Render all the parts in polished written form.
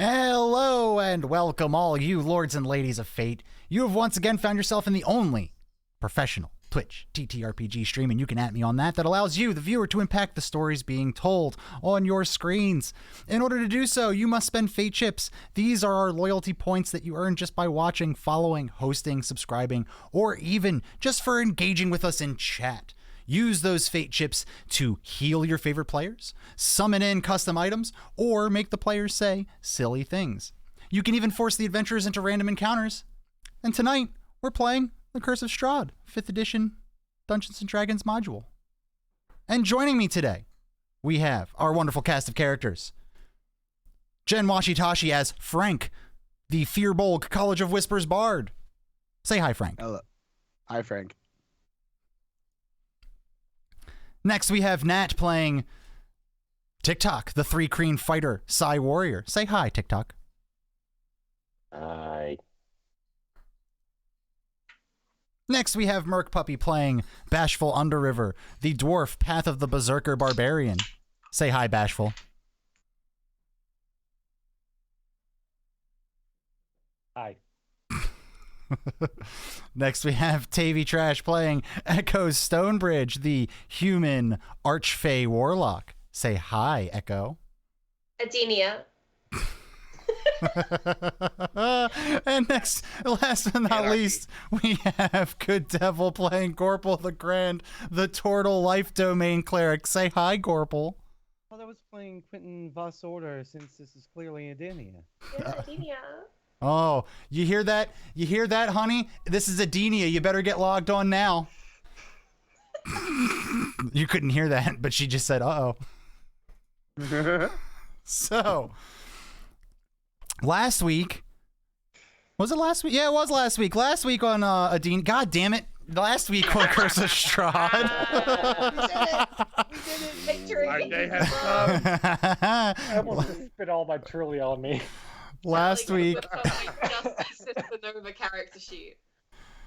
Hello and welcome all you lords and ladies of fate. You have once again found yourself in the only professional Twitch TTRPG stream, and you can at me on that allows you, the viewer, to impact the stories being told on your screens. In order to do so, you must spend fate chips. These are our loyalty points that you earn just by watching, following, hosting, subscribing, or even just for engaging with us in chat. Use those fate chips to heal your favorite players, summon in custom items, or make the players say silly things. You can even force the adventurers into random encounters. And tonight, we're playing The Curse of Strahd, 5th edition Dungeons & Dragons module. And joining me today, we have our wonderful cast of characters. Jen Washitashi as Frank, the Fearbolg College of Whispers Bard. Say hi, Frank. Hello. Hi, Frank. Next, we have Nat playing TikTok, the 3-Creen Fighter, Psy Warrior. Say hi, TikTok. Hi. Next, we have Merc Puppy playing Bashful Underriver, the Dwarf Path of the Berserker Barbarian. Say hi, Bashful. Hi. Next, we have Tavy Trash playing Echo Stonebridge, the human Archfey Warlock. Say hi, Echo. Adenia. And next, last but not least, we have Good Devil playing Gorple the Grand, the Tortle Life Domain Cleric. Say hi, Gorple. Well, I was playing Quentin Voss Order since this is clearly Adenia. Yeah, Adenia. Oh, you hear that? You hear that, honey? This is Adenia. You better get logged on now. You couldn't hear that, but she just said, uh-oh. So, last week, was it last week? Yeah, it was last week. Last week on Adenia, god damn it. Last week on Curse of Strahd. We did it. Victory. Our day has come. I almost spit all my truly on me. Last week. Justice is the Nova character sheet.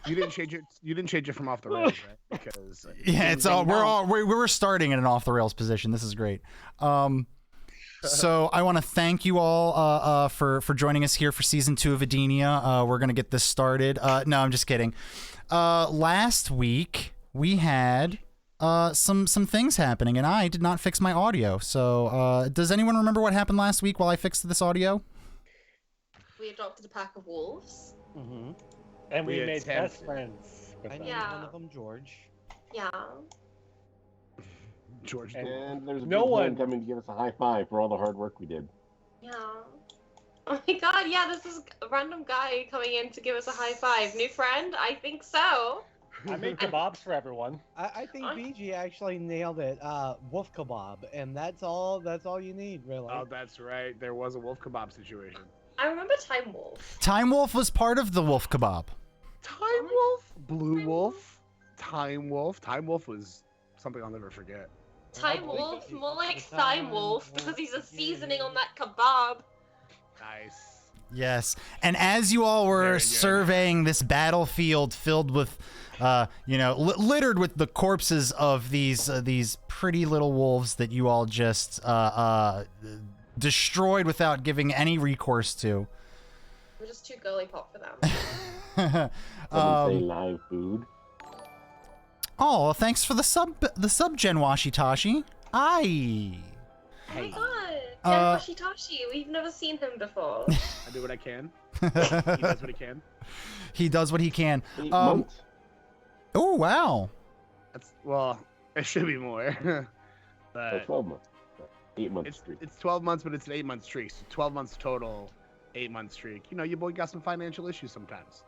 You didn't change it. You didn't change it from off the rails, right? Because Yeah, it's all we're starting in an off the rails position. This is great. So I want to thank you all for joining us here for season 2 of Adenia. We're gonna get this started. No, I'm just kidding. Last week we had some things happening, and I did not fix my audio. So does anyone remember what happened last week while I fixed this audio? We adopted a pack of wolves. Mm-hmm. And we We made attempted. best friends. With I them. named Yeah. one of them George. Yeah. George. And there's a no big one- man coming to give us a high five for all the hard work we did. Yeah. Oh my god, yeah, this is a random guy coming in to give us a high five. New friend? I think so. I made kebabs for everyone. I think Huh? BG actually nailed it. Wolf kebab, and that's all you need, really. Oh, that's right. There was a wolf kebab situation. I remember Time Wolf. Time Wolf was part of the Wolf Kebab. Time Wolf, Blue Wolf, Time Wolf. Time Wolf was something I'll never forget. Time believe Wolf, it. more like Time Thigh Wolf, Wolf, because he's a yeah. seasoning on that kebab. Nice. Yes, and as you all were Very good. surveying this battlefield filled with, littered with the corpses of these pretty little wolves that you all just destroyed without giving any recourse to. We're just too girly pop for them. Someone say live food. Oh, well, thanks for the sub, Jen Washitashi. Aye. Oh my god, Uh, Jen Washitashi, we've never seen him before. I do what I can. He does what he can. He does what he can. 8 months. Oh, wow. That's it should be more. Or but 12 months. 8 months streak. it's 12 months, but it's an 8-month streak. So 12 months total, 8-month streak. You know, your boy got some financial issues sometimes.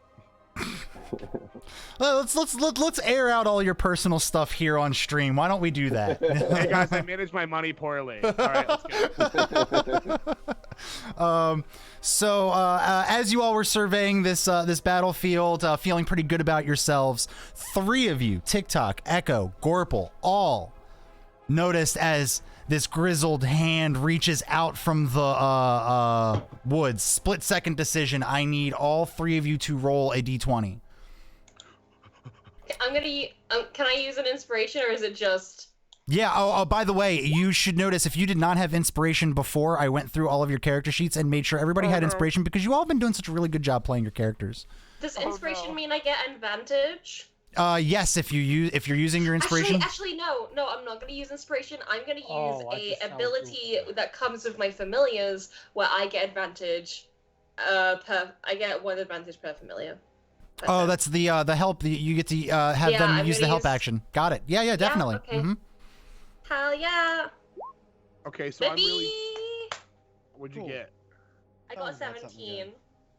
Let's air out all your personal stuff here on stream. Why don't we do that? Hey guys, I manage my money poorly. All right, let's go. So as you all were surveying this battlefield, feeling pretty good about yourselves, 3 of you, TikTok, Echo, Gorple, all noticed as this grizzled hand reaches out from the woods. Split-second decision. I need all 3 of you to roll a d20. I'm gonna. Can I use an inspiration, or is it just Yeah, oh, by the way, you should notice if you did not have inspiration before, I went through all of your character sheets and made sure everybody had inspiration because you all have been doing such a really good job playing your characters. Does inspiration mean I get advantage? Yes, if you're using your inspiration. Actually, no, I'm not gonna use inspiration. I'm gonna use I a ability that comes with my familiars where I get advantage. I get 1 advantage per familiar. Oh, that's the help. You get to have them use the help action. Got it. Yeah, definitely. Yeah, okay. Hell yeah. Okay, so I'm really. What'd you Cool. get? I got a That's something 17.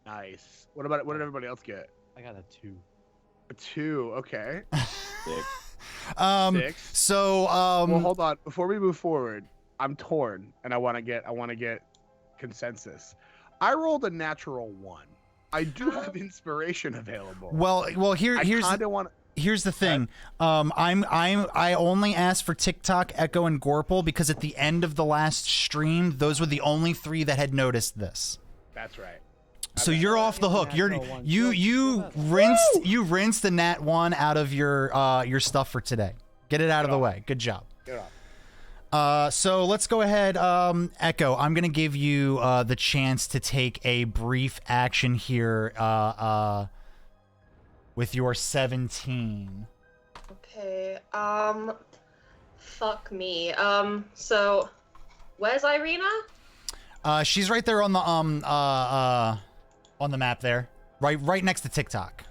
Nice. What did everybody else get? I got a 2. A 2. Okay. 6. 6. So Well, hold on. Before we move forward, I'm torn, and I want to get consensus. I rolled a natural 1. I do have inspiration available. well, here's the thing. I only asked for TikTok, Echo, and Gorple because at the end of the last stream, those were the only 3 that had noticed this. That's right. So you're off the hook. You rinsed the nat 1 out of your stuff for today. Get it out of the way. Good job. Get off. So let's go ahead. Echo, I'm gonna give you the chance to take a brief action here with your 17. Okay. Fuck me. So, where's Irina? She's right there on the map there, right next to TikTok.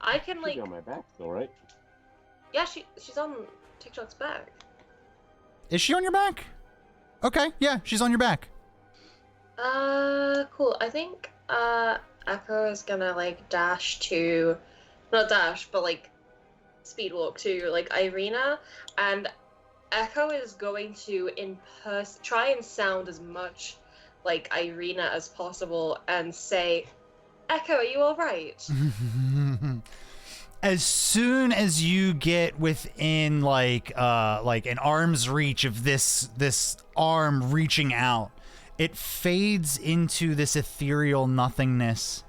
I can She'll be on my back still, right? Yeah, she's on TikTok's back. Is she on your back? Okay, yeah, she's on your back. Cool. I think Echo is gonna like dash to, not dash, but like speed walk to like Irina, and Echo is going to try and sound as much like Irina as possible and say, "Echo, are you all right?" As soon as you get within like an arm's reach of this arm reaching out, it fades into this ethereal nothingness,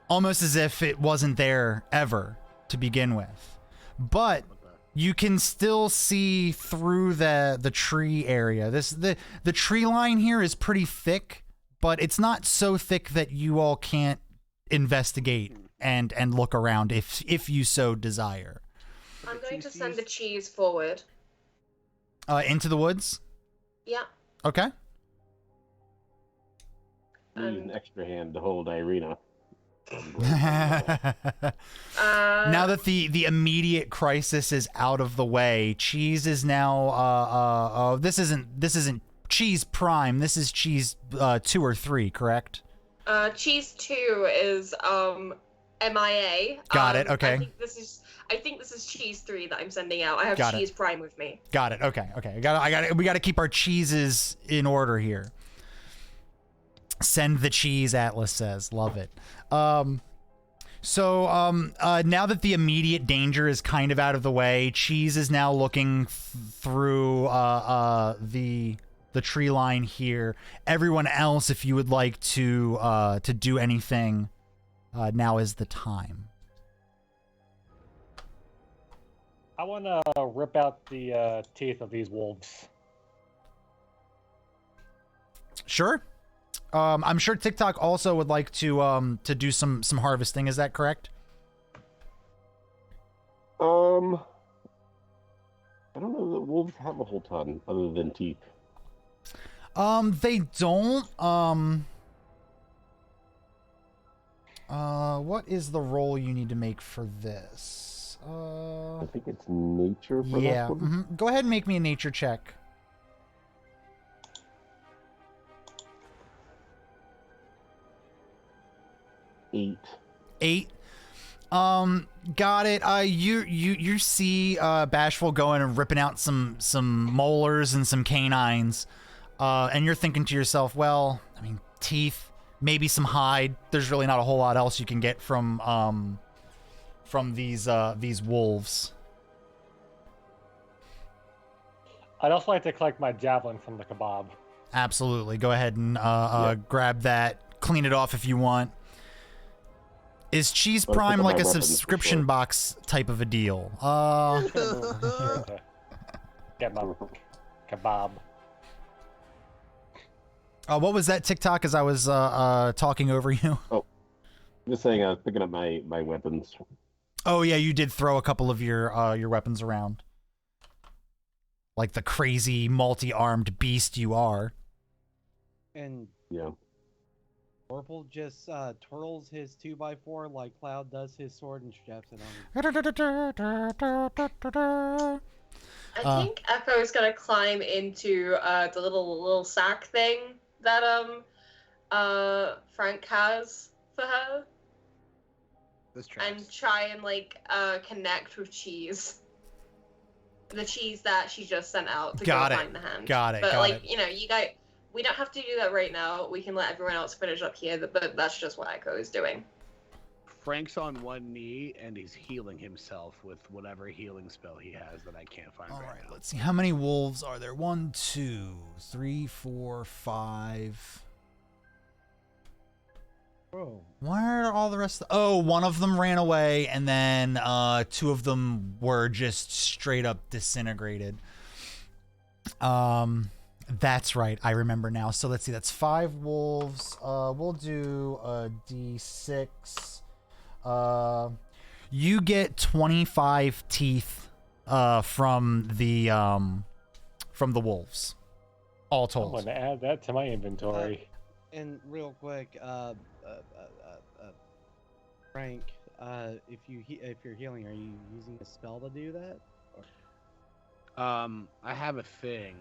almost as if it wasn't there ever to begin with. But you can still see through the tree area. The tree line here is pretty thick, but it's not so thick that you all can't investigate and look around if you so desire. I'm going to send the cheese forward. Into the woods? Yeah. Okay. Need an extra hand to hold Irina. Now that the immediate crisis is out of the way, Cheese is now this isn't Cheese Prime, this is Cheese 2 or 3, correct? Cheese 2 is MIA. Got it, okay. I think this is Cheese 3 that I'm sending out. I have Got it. Cheese Prime with me. Got it. Okay. We got to keep our cheeses in order here. Send the cheese, Atlas says. Love it. So now that the immediate danger is kind of out of the way, Cheese is now looking through the tree line here. Everyone else, if you would like to do anything, now is the time. I want to rip out the teeth of these wolves. Sure. I'm sure TikTok also would like to do some harvesting. Is that correct? I don't know that wolves have a whole ton other than teeth. They don't. What is the roll you need to make for this? I think it's nature for Yeah. that one. Go ahead and make me a nature check. 8. 8. Got it. You see Bashful going and ripping out some molars and some canines, and you're thinking to yourself, well, I mean, teeth, maybe some hide. There's really not a whole lot else you can get from these wolves. I'd also like to collect my javelin from the kebab. Absolutely. Go ahead and grab that. Clean it off if you want. Is Cheese Well, Prime think like a about weapons for subscription sure. box type of a deal? Kebab. What was that TikTok as I was talking over you? I'm just saying I was picking up my weapons. Oh yeah, you did throw a couple of your weapons around. Like the crazy multi-armed beast you are. And Yeah. Purple just twirls his 2x4 like Cloud does his sword and straps it on. I think Echo is gonna climb into the little sack thing that Frank has for her This and tracks. try and like connect with Cheese. The cheese that she just sent out to Got go it. find the hand. Got it. But got like, it. you know, you guys, we don't have to do that right now. We can let everyone else finish up here, but that's just what Echo is doing. Frank's on one knee and he's healing himself with whatever healing spell he has that I can't find All right right, now. let's see. How many wolves are there? 1, 2, 3, 4, 5. Oh. Where are all the rest? Oh, one of them ran away, and then 2 of them were just straight up disintegrated. That's right. I remember now. So let's see. That's 5 wolves. We'll do a D6. You get 25 teeth from the wolves, all I'm told. going to add that to my inventory. And real quick, Frank, if you're healing, are you using a spell to do that? I have a thing.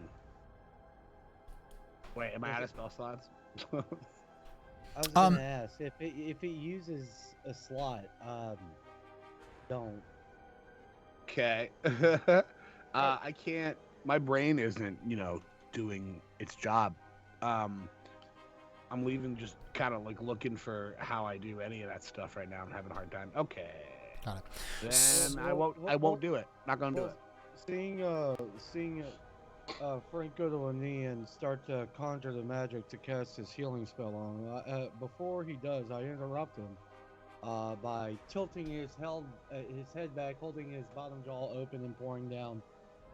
Wait, am I out of spell slots? I was gonna ask if it uses a slot. Don't. Okay. I can't. My brain isn't, doing its job. I'm leaving, just kind of like looking for how I do any of that stuff right now. I'm having a hard time. Okay. Got it. Then I won't do it. Not gonna do it. Seeing Frank go to a knee and start to conjure the magic to cast his healing spell on. Before he does, I interrupt him by tilting his head back, holding his bottom jaw open, and pouring down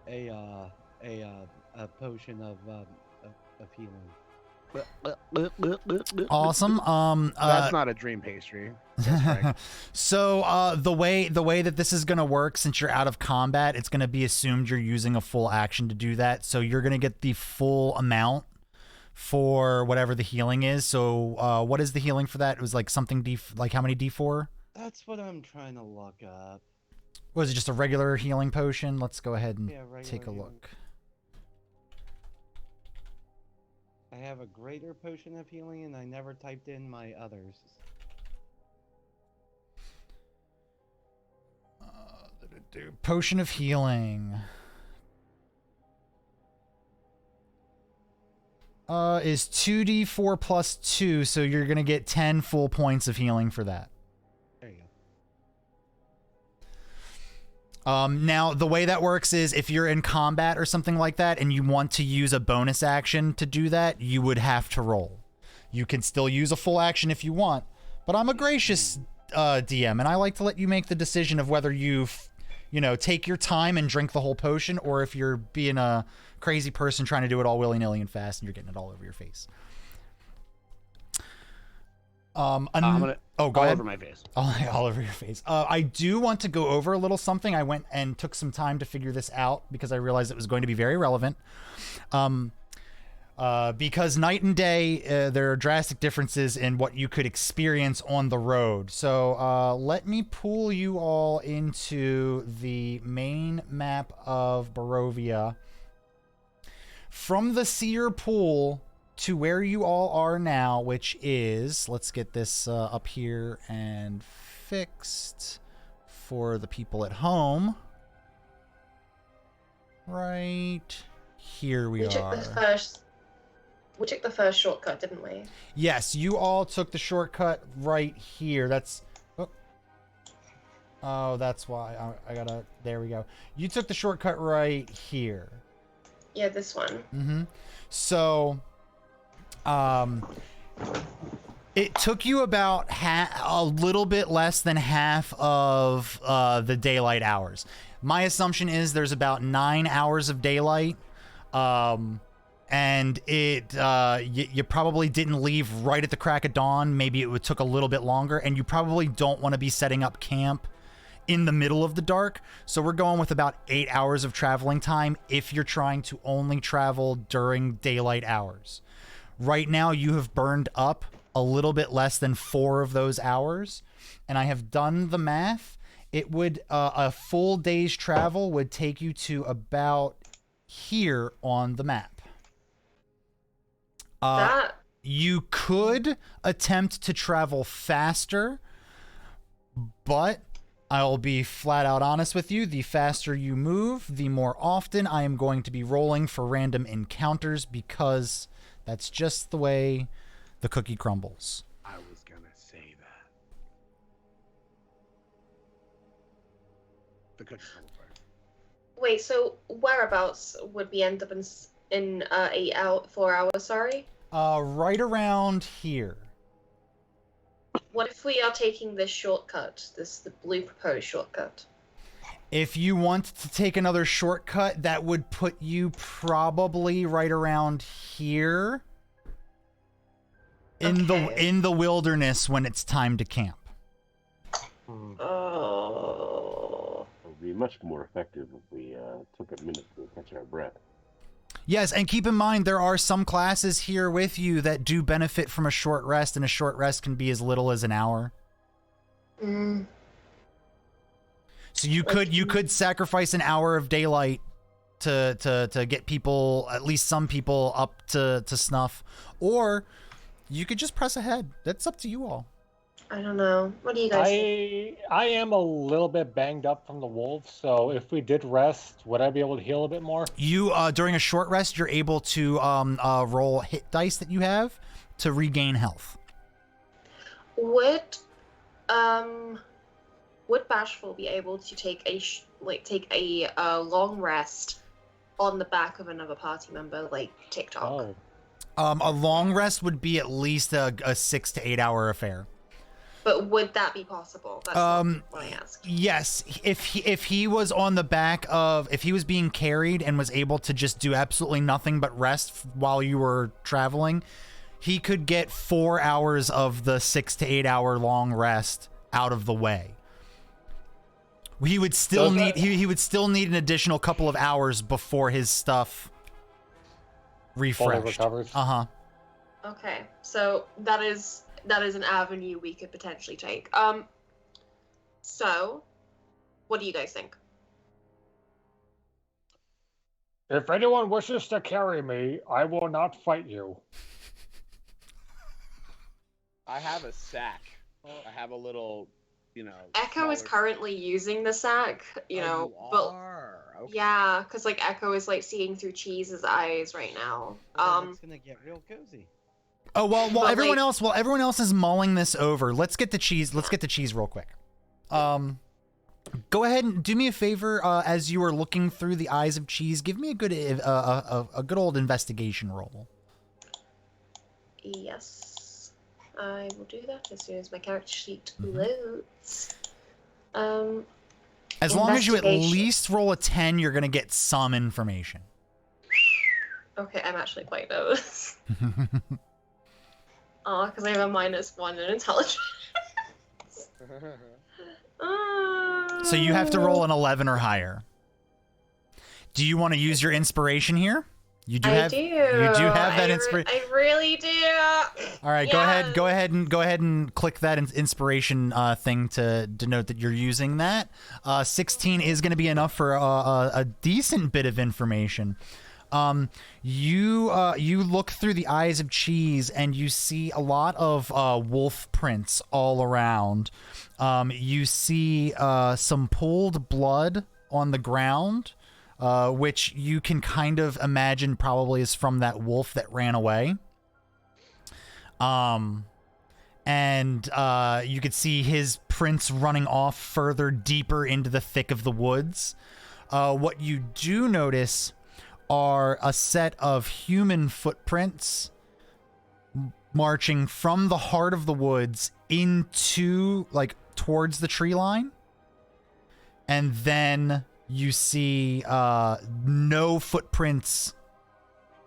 a potion of healing. Awesome. That's not a dream pastry. That's right. So the way that this is gonna work, since you're out of combat, it's gonna be assumed you're using a full action to do that. So you're gonna get the full amount for whatever the healing is. So what is the healing for that? It was like something like how many D4? That's what I'm trying to look up. Was it just a regular healing potion? Let's go ahead and Yeah, regular take a healing. look. I have a greater potion of healing, and I never typed in my others. Potion of healing. Is 2d4 plus 2, so you're gonna get 10 full points of healing for that. There you go. Now, the way that works is if you're in combat or something like that and you want to use a bonus action to do that, you would have to roll. You can still use a full action if you want, but I'm a gracious DM, and I like to let you make the decision of whether take your time and drink the whole potion, or if you're being a crazy person trying to do it all willy-nilly and fast and you're getting it all over your face. I'm go all ahead. over my face. All over your face. I do want to go over a little something. I went and took some time to figure this out because I realized it was going to be very relevant. Because night and day, there are drastic differences in what you could experience on the road. So let me pull you all into the main map of Barovia. From the Seer Pool to where you all are now, which is, let's get this up here and fixed for the people at home. Right here we are. We took the first shortcut, didn't we? Yes, you all took the shortcut right here. That's... Oh, that's why. I gotta... There we go. You took the shortcut right here. Yeah, this one. Mm-hmm. So, It took you about a little bit less than half of the daylight hours. My assumption is there's about 9 hours of daylight, and you probably didn't leave right at the crack of dawn. Maybe it took a little bit longer, and you probably don't want to be setting up camp in the middle of the dark. So we're going with about 8 hours of traveling time if you're trying to only travel during daylight hours. Right now, you have burned up a little bit less than 4 of those hours, and I have done the math. It would a full day's travel would take you to about here on the map. You could attempt to travel faster, but I'll be flat out honest with you. The faster you move, the more often I am going to be rolling for random encounters, because that's just the way the cookie crumbles. I was gonna say that. The cookie crumble part. Wait, so whereabouts would we end up in 4 hours? Sorry. Right around here. What if we are taking this shortcut, the blue proposed shortcut? If you want to take another shortcut, that would put you probably right around here in the wilderness when it's time to camp. Oh. It would be much more effective if we took a minute to catch our breath. Yes, and keep in mind there are some classes here with you that do benefit from a short rest, and a short rest can be as little as an hour. Mm. So you could sacrifice an hour of daylight to get people, at least some people, up to snuff, or you could just press ahead. That's up to you all. I don't know. What do you guys think? I am a little bit banged up from the wolves, so if we did rest, would I be able to heal a bit more? You during a short rest, you're able to roll hit dice that you have to regain health. Would Bashful be able to take a long rest on the back of another party member, like TikTok? Oh. A long rest would be at least a 6 to 8 hour affair. But would that be possible? That's what I asked. Yes, if he was on the back of, if he was being carried and was able to just do absolutely nothing but rest while you were traveling, he could get 4 hours of the 6 to 8 hour long rest out of the way. He would still need he would still need an additional couple of hours before his stuff refreshed. Uh-huh. Okay, so that is an avenue we could potentially take. So what do you guys think? If anyone wishes to carry me, I will not fight you. I have a sack. I have a little, Echo is currently using the sack, but Okay. yeah, because like Echo is like seeing through Cheese's eyes right now. It's gonna get real cozy. Oh well, But, everyone like- else is mulling this over. Let's get the cheese. Let's get the cheese real quick. Go ahead and do me a favor. As you are looking through the eyes of Cheese, give me a good old investigation roll. Yes, I will do that as soon as my character sheet loads. As long as you at Investigation. least roll a 10, you're gonna get some information. Okay, I'm actually quite nervous. Oh, because I have a -1 in intelligence. So you have to roll an 11 or higher. Do you want to use your inspiration here? You do I have. do. You do have that inspiration. I really do. All right, Yes. go ahead and click that inspiration thing to denote that you're using that. 16 is going to be enough for a decent bit of information. You look through the eyes of Cheese and you see a lot of wolf prints all around. You see some pooled blood on the ground, which you can kind of imagine probably is from that wolf that ran away. And you could see his prints running off further deeper into the thick of the woods. What you do notice are a set of human footprints marching from the heart of the woods into, like, towards the tree line. And then you see no footprints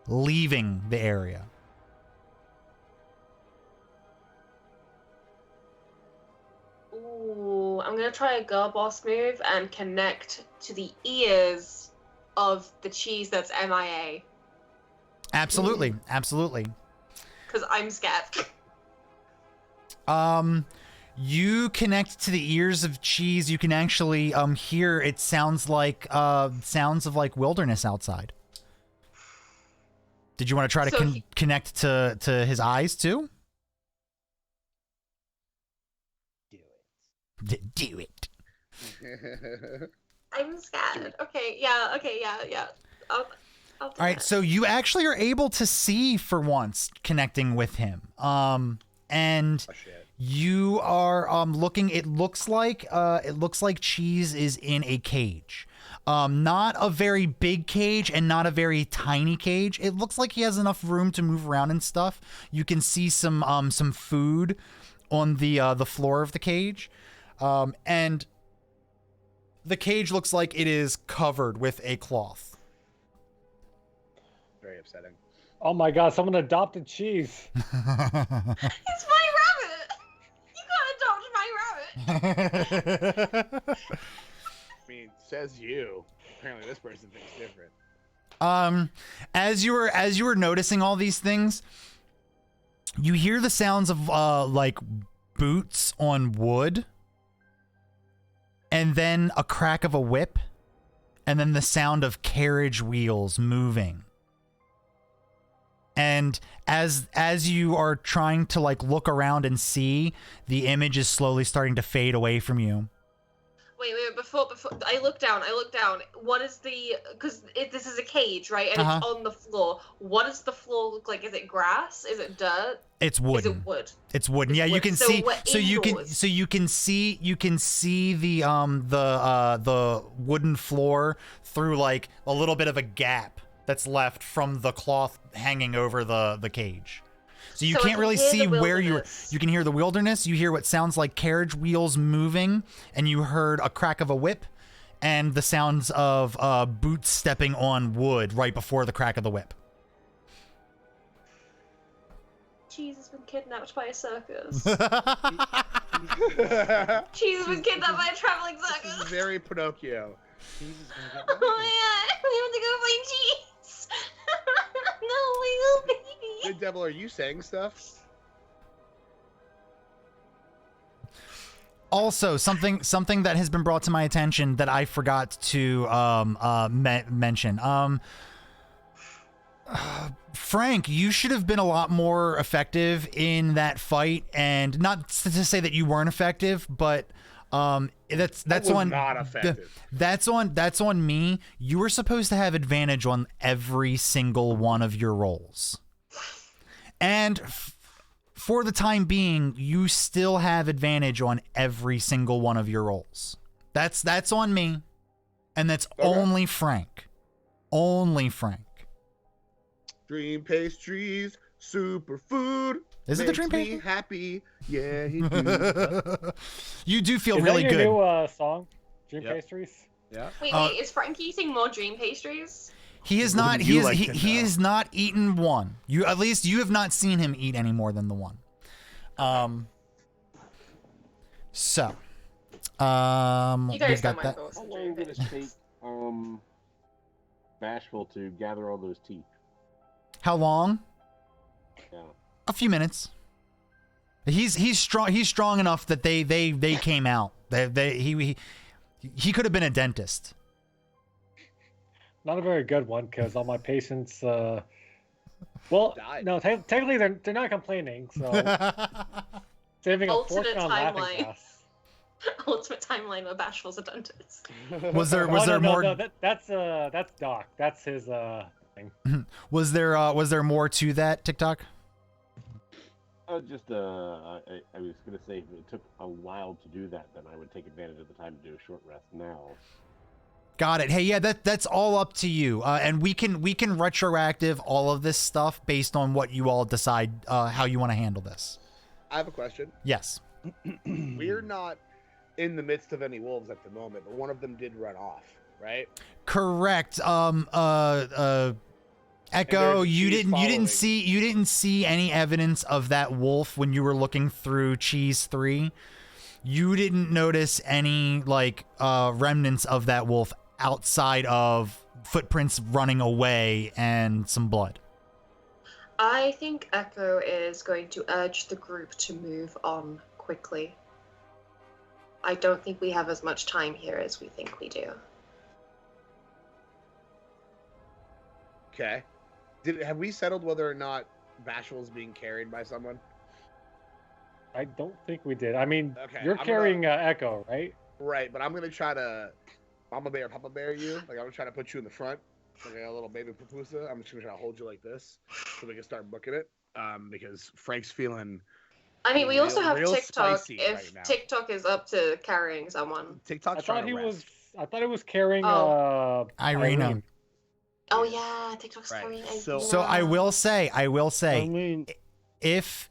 leaving the area. Ooh, I'm gonna try a girl boss move and connect to the ears of the cheese that's MIA. Absolutely, absolutely. Because I'm scared. You connect to the ears of cheese. You can actually hear it sounds like sounds of like wilderness outside. Did you want to try to connect to his eyes too? Do it. I'm scared. Okay, yeah. I'll All right, so you actually are able to see for once connecting with him. And you are looking. It looks like Cheese is in a cage. Not a very big cage and not a very tiny cage. It looks like he has enough room to move around and stuff. You can see some food on the floor of the cage. And the cage looks like it is covered with a cloth. Very upsetting. Oh my god, someone adopted Cheese. It's my rabbit! You gotta adopt my rabbit! I mean, says you. Apparently this person thinks different. As you were noticing all these things, you hear the sounds of like boots on wood, and then a crack of a whip, and then the sound of carriage wheels moving. And as you are trying to like look around and see, the image is slowly starting to fade away from you. Wait, before I look down. What is the, because this is a cage, right? And it's on the floor. What does the floor look like? Is it grass? Is it dirt? It's wooden. Is it wood? It's wooden. Yeah, wood. you can So see. we're So you indoors. can see the wooden floor through like a little bit of a gap that's left from the cloth hanging over the cage. So you So I can't can really hear see the where wilderness. you can hear the wilderness. You hear what sounds like carriage wheels moving, and you heard a crack of a whip, and the sounds of boots stepping on wood right before the crack of the whip. Cheese has been kidnapped by a circus. This Cheese has been kidnapped by a traveling is circus. very Pinocchio. Jesus is gonna get Oh my god, we have to go find Cheese. No, my little baby. Good Devil, are you saying stuff? Also, something that has been brought to my attention that I forgot to mention. Frank, you should have been a lot more effective in that fight, and not to say that you weren't effective, but that's was on not effective. that's on me. You were supposed to have advantage on every single one of your rolls, and for the time being, you still have advantage on every single one of your rolls. That's on me, and that's only Frank. Only Frank. Dream pastries, superfood. Is it the makes dream me pastry? happy. Yeah, he do. You do feel Is really that your good. new song? Dream Yep. Pastries? Yeah. Wait, is Frank eating more dream pastries? He is not. Wouldn't He you is. like He, to he know? has not eaten one. You at least you have not seen him eat any more than the one. So, You guys we've know got my that. thoughts How on long dream did it pastries. take Bashful to gather all those teeth? How long? Yeah. A few minutes. He's strong. He's strong enough that they came out. He could have been a dentist. Not a very good one, because all my patients, well, Died. no, technically they're not complaining, so saving a Alternate fortune on laughing timeline. gas. Ultimate timeline where Bashful's a dentist. Was there Oh, no, more? No, that's Doc. That's his thing. Was there more to that TikTok? I was gonna say if it took a while to do that, then I would take advantage of the time to do a short rest now. Got it. Hey, yeah, that's all up to you, and we can retroactive all of this stuff based on what you all decide how you want to handle this. I have a question. Yes. We're not in the midst of any wolves at the moment, but one of them did run off, right? Correct. Echo, there's you cheese didn't following. see any evidence of that wolf when you were looking through Cheese 3. You didn't notice any like remnants of that wolf outside of footprints running away and some blood. I think Echo is going to urge the group to move on quickly. I don't think we have as much time here as we think we do. Okay. Have we settled whether or not Bashful is being carried by someone? I don't think we did. I mean, Okay, you're I'm carrying Echo, right? Right, but I'm gonna try to Mama Bear, Papa Bear you. Like, I'm gonna try to put you in the front, like a little baby pupusa. I'm just gonna try to hold you like this so we can start booking it. Because Frank's feeling. I mean, we also have real TikTok. spicy If right now. TikTok is up to carrying someone. TikTok's trying to rest. I thought he was carrying Oh. Irina. Oh yeah, TikTok's Right, carrying. So I will say, I mean, if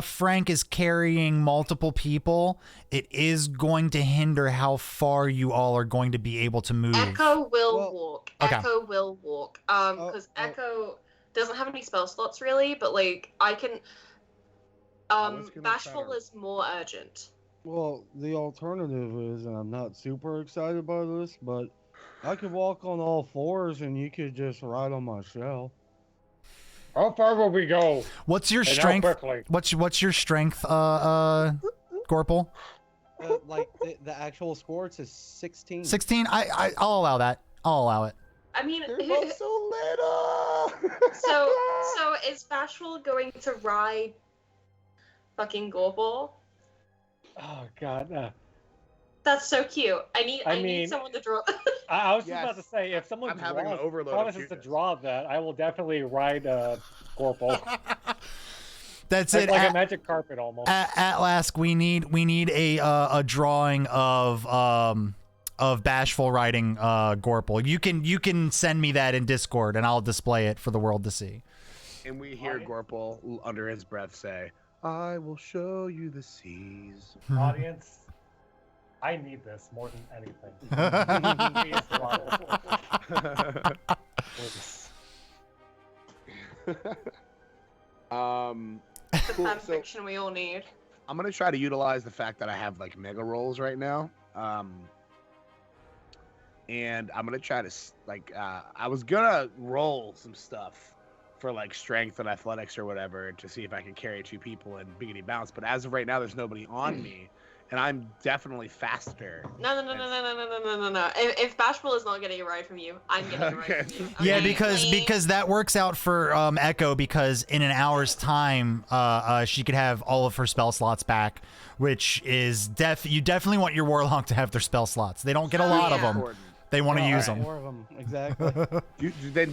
Frank is carrying multiple people, it is going to hinder how far you all are going to be able to move. Echo will Well, walk. Okay. Echo will walk. Because Echo doesn't have any spell slots really, but like I can. was gonna Bashful try to- is more urgent. well, the alternative is, and I'm not super excited by this, but I could walk on all fours and you could just ride on my shell. How far will we go? What's your And how strength? quickly? What's your strength, Gorple? Like the actual score, it's a 16. 16. I'll allow that. I'll allow it. I mean, They're both so little. so is Bashful going to ride fucking Gorbel? Oh God. That's so cute. I need mean- someone to draw. I was just about to Yes. say, if someone I'm having an overload of promises to cuteness. draw that, I will definitely ride Gorple. That's Like, it. like a At, magic carpet almost. at last, we need a drawing of Bashful riding Gorple. You can send me that in Discord and I'll display it for the world to see. And we hear Gorple under his breath say, "I will show you the seas." Audience, I need this more than anything. Please draw this. The Cool. fan So fiction we all need. I'm gonna try to utilize the fact that I have like mega rolls right now. And I'm gonna try to I was gonna roll some stuff for like strength and athletics or whatever to see if I can carry 2 people and biggity bounce. But as of right now, there's nobody on me, and I'm definitely faster. No. If Bashful is not getting a ride from you, I'm getting a ride Okay. from you. Yeah, Okay? Like, because that works out for Echo, because in an hour's time, she could have all of her spell slots back, which is you definitely want your warlock to have their spell slots. They don't get a lot of yeah. them. They want to use alright. them. 4 of them, exactly. Do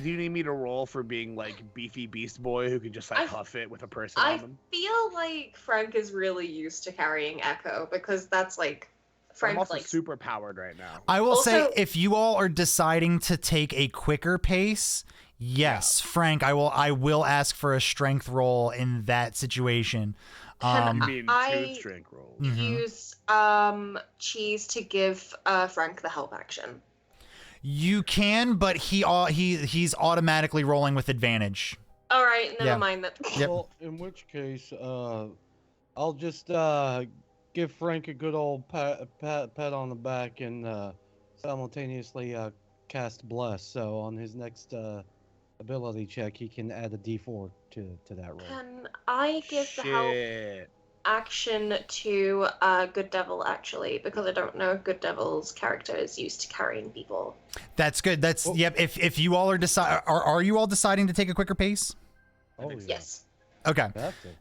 you need me to roll for being like beefy beast boy who can just like I- huff it with a person I on them? feel like Frank is really used to carrying Echo because that's like Frank I'm also like super powered right now. I will say, Also- if you all are deciding to take a quicker pace, yes, Frank, I will ask for a strength roll in that situation. Can You mean I- 2 strength rolls? Mhm. use cheese to give Frank the help action. You can, but he's automatically rolling with advantage. All right, never Yeah. mind that. Yep. Well, in which case, I'll just give Frank a good old pat on the back and simultaneously cast Bless. So on his next ability check, he can add a D4 to that roll. Can I give the help Shit. action to Good Devil actually? Because I don't know if Good Devil's character is used to carrying people. That's good. That's Oh. yep. If you all are you all deciding to take a quicker pace? Oh, think so. Yes. Okay. That's it.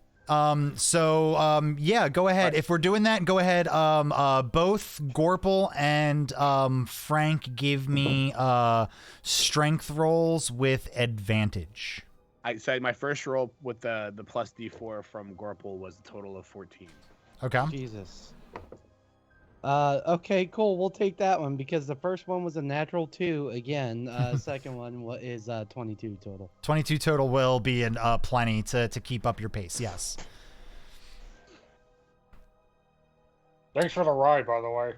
Yeah, go ahead. If we're doing that, go ahead. Both Gorple and Frank give me strength rolls with advantage. So my first roll with the plus D4 from Gorple was a total of 14. Okay. Jesus. Okay, cool. We'll take that one because the first one was a natural 2 again. Second one is 22 total. 22 total will be plenty to keep up your pace. Yes. Thanks for the ride, by the way.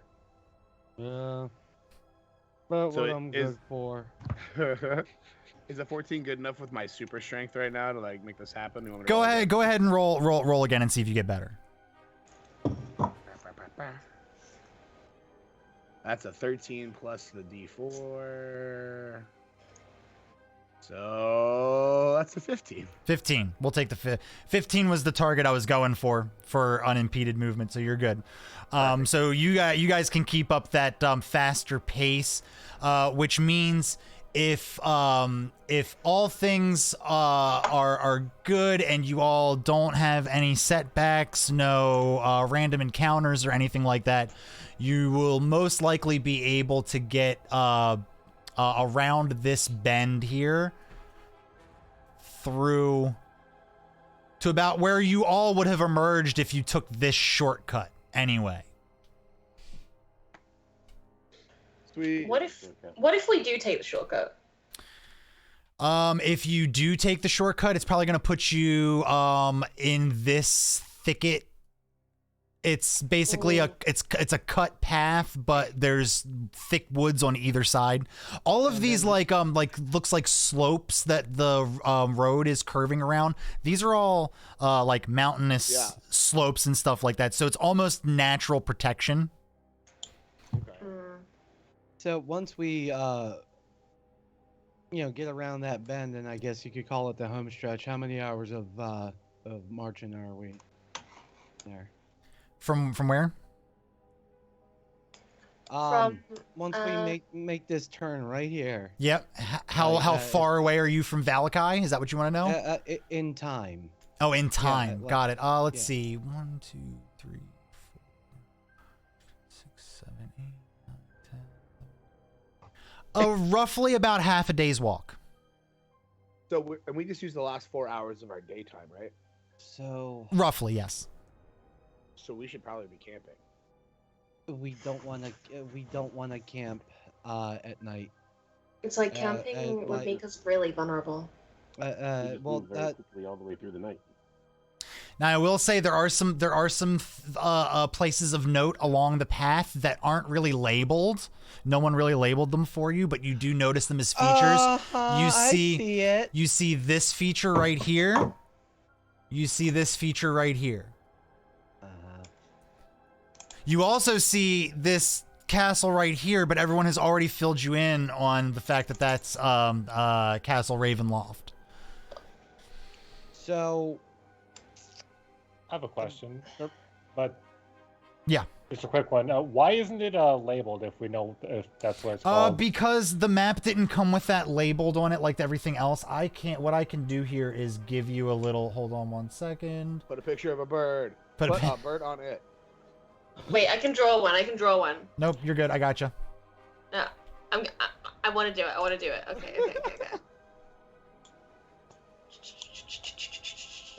Yeah. But So what it I'm is- good for. Is a 14 good enough with my super strength right now to like make this happen? You want me to Go roll ahead. again? Go ahead and roll again and see if you get better. That's a 13 plus the D4. So that's a 15. 15. We'll take the 15 was the target I was going for unimpeded movement, so you're good. So you guys can keep up that faster pace, which means if all things are good and you all don't have any setbacks, no random encounters or anything like that, you will most likely be able to get around this bend here through to about where you all would have emerged if you took this shortcut anyway. Sweet. What if we do take the shortcut? If you do take the shortcut, it's probably going to put you in this thicket. It's basically it's a cut path, but there's thick woods on either side. All of these like looks like slopes that the road is curving around. These are all like mountainous slopes and stuff like that. So it's almost natural protection. Okay. So once we get around that bend, and I guess you could call it the home stretch. How many hours of marching are we there? From where? Once we make this turn right here. Yep. How far away are you from Valakai? Is that what you want to know? In time. Oh, in time. like- Got it. Let's yeah. see. 1, 2, 3, 4, 6, 7, 8, 9, 10. Roughly about half a day's walk. So we just used the last 4 hours of our daytime, right? So Roughly, yes. So we should probably be camping. we don't want to camp at night. It's like camping would make us really vulnerable. We just Well, move very quickly all the way through the night. Now I will say there are some places of note along the path that aren't really labeled. No one really labeled them for you, but you do notice them as features. I see it. You see this feature right here. You see this feature right here. You also see this castle right here, but everyone has already filled you in on the fact that that's Castle Ravenloft. So I have a question, but Yeah. just a quick one. Why isn't it labeled if we know if that's what it's called? Because the map didn't come with that labeled on it like everything else. What I can do here is give you a little, hold on one second. Put a picture of a bird. Put Put a bird on it. Wait, I can draw one. Nope, you're good. I gotcha. No, I want to do it. Okay.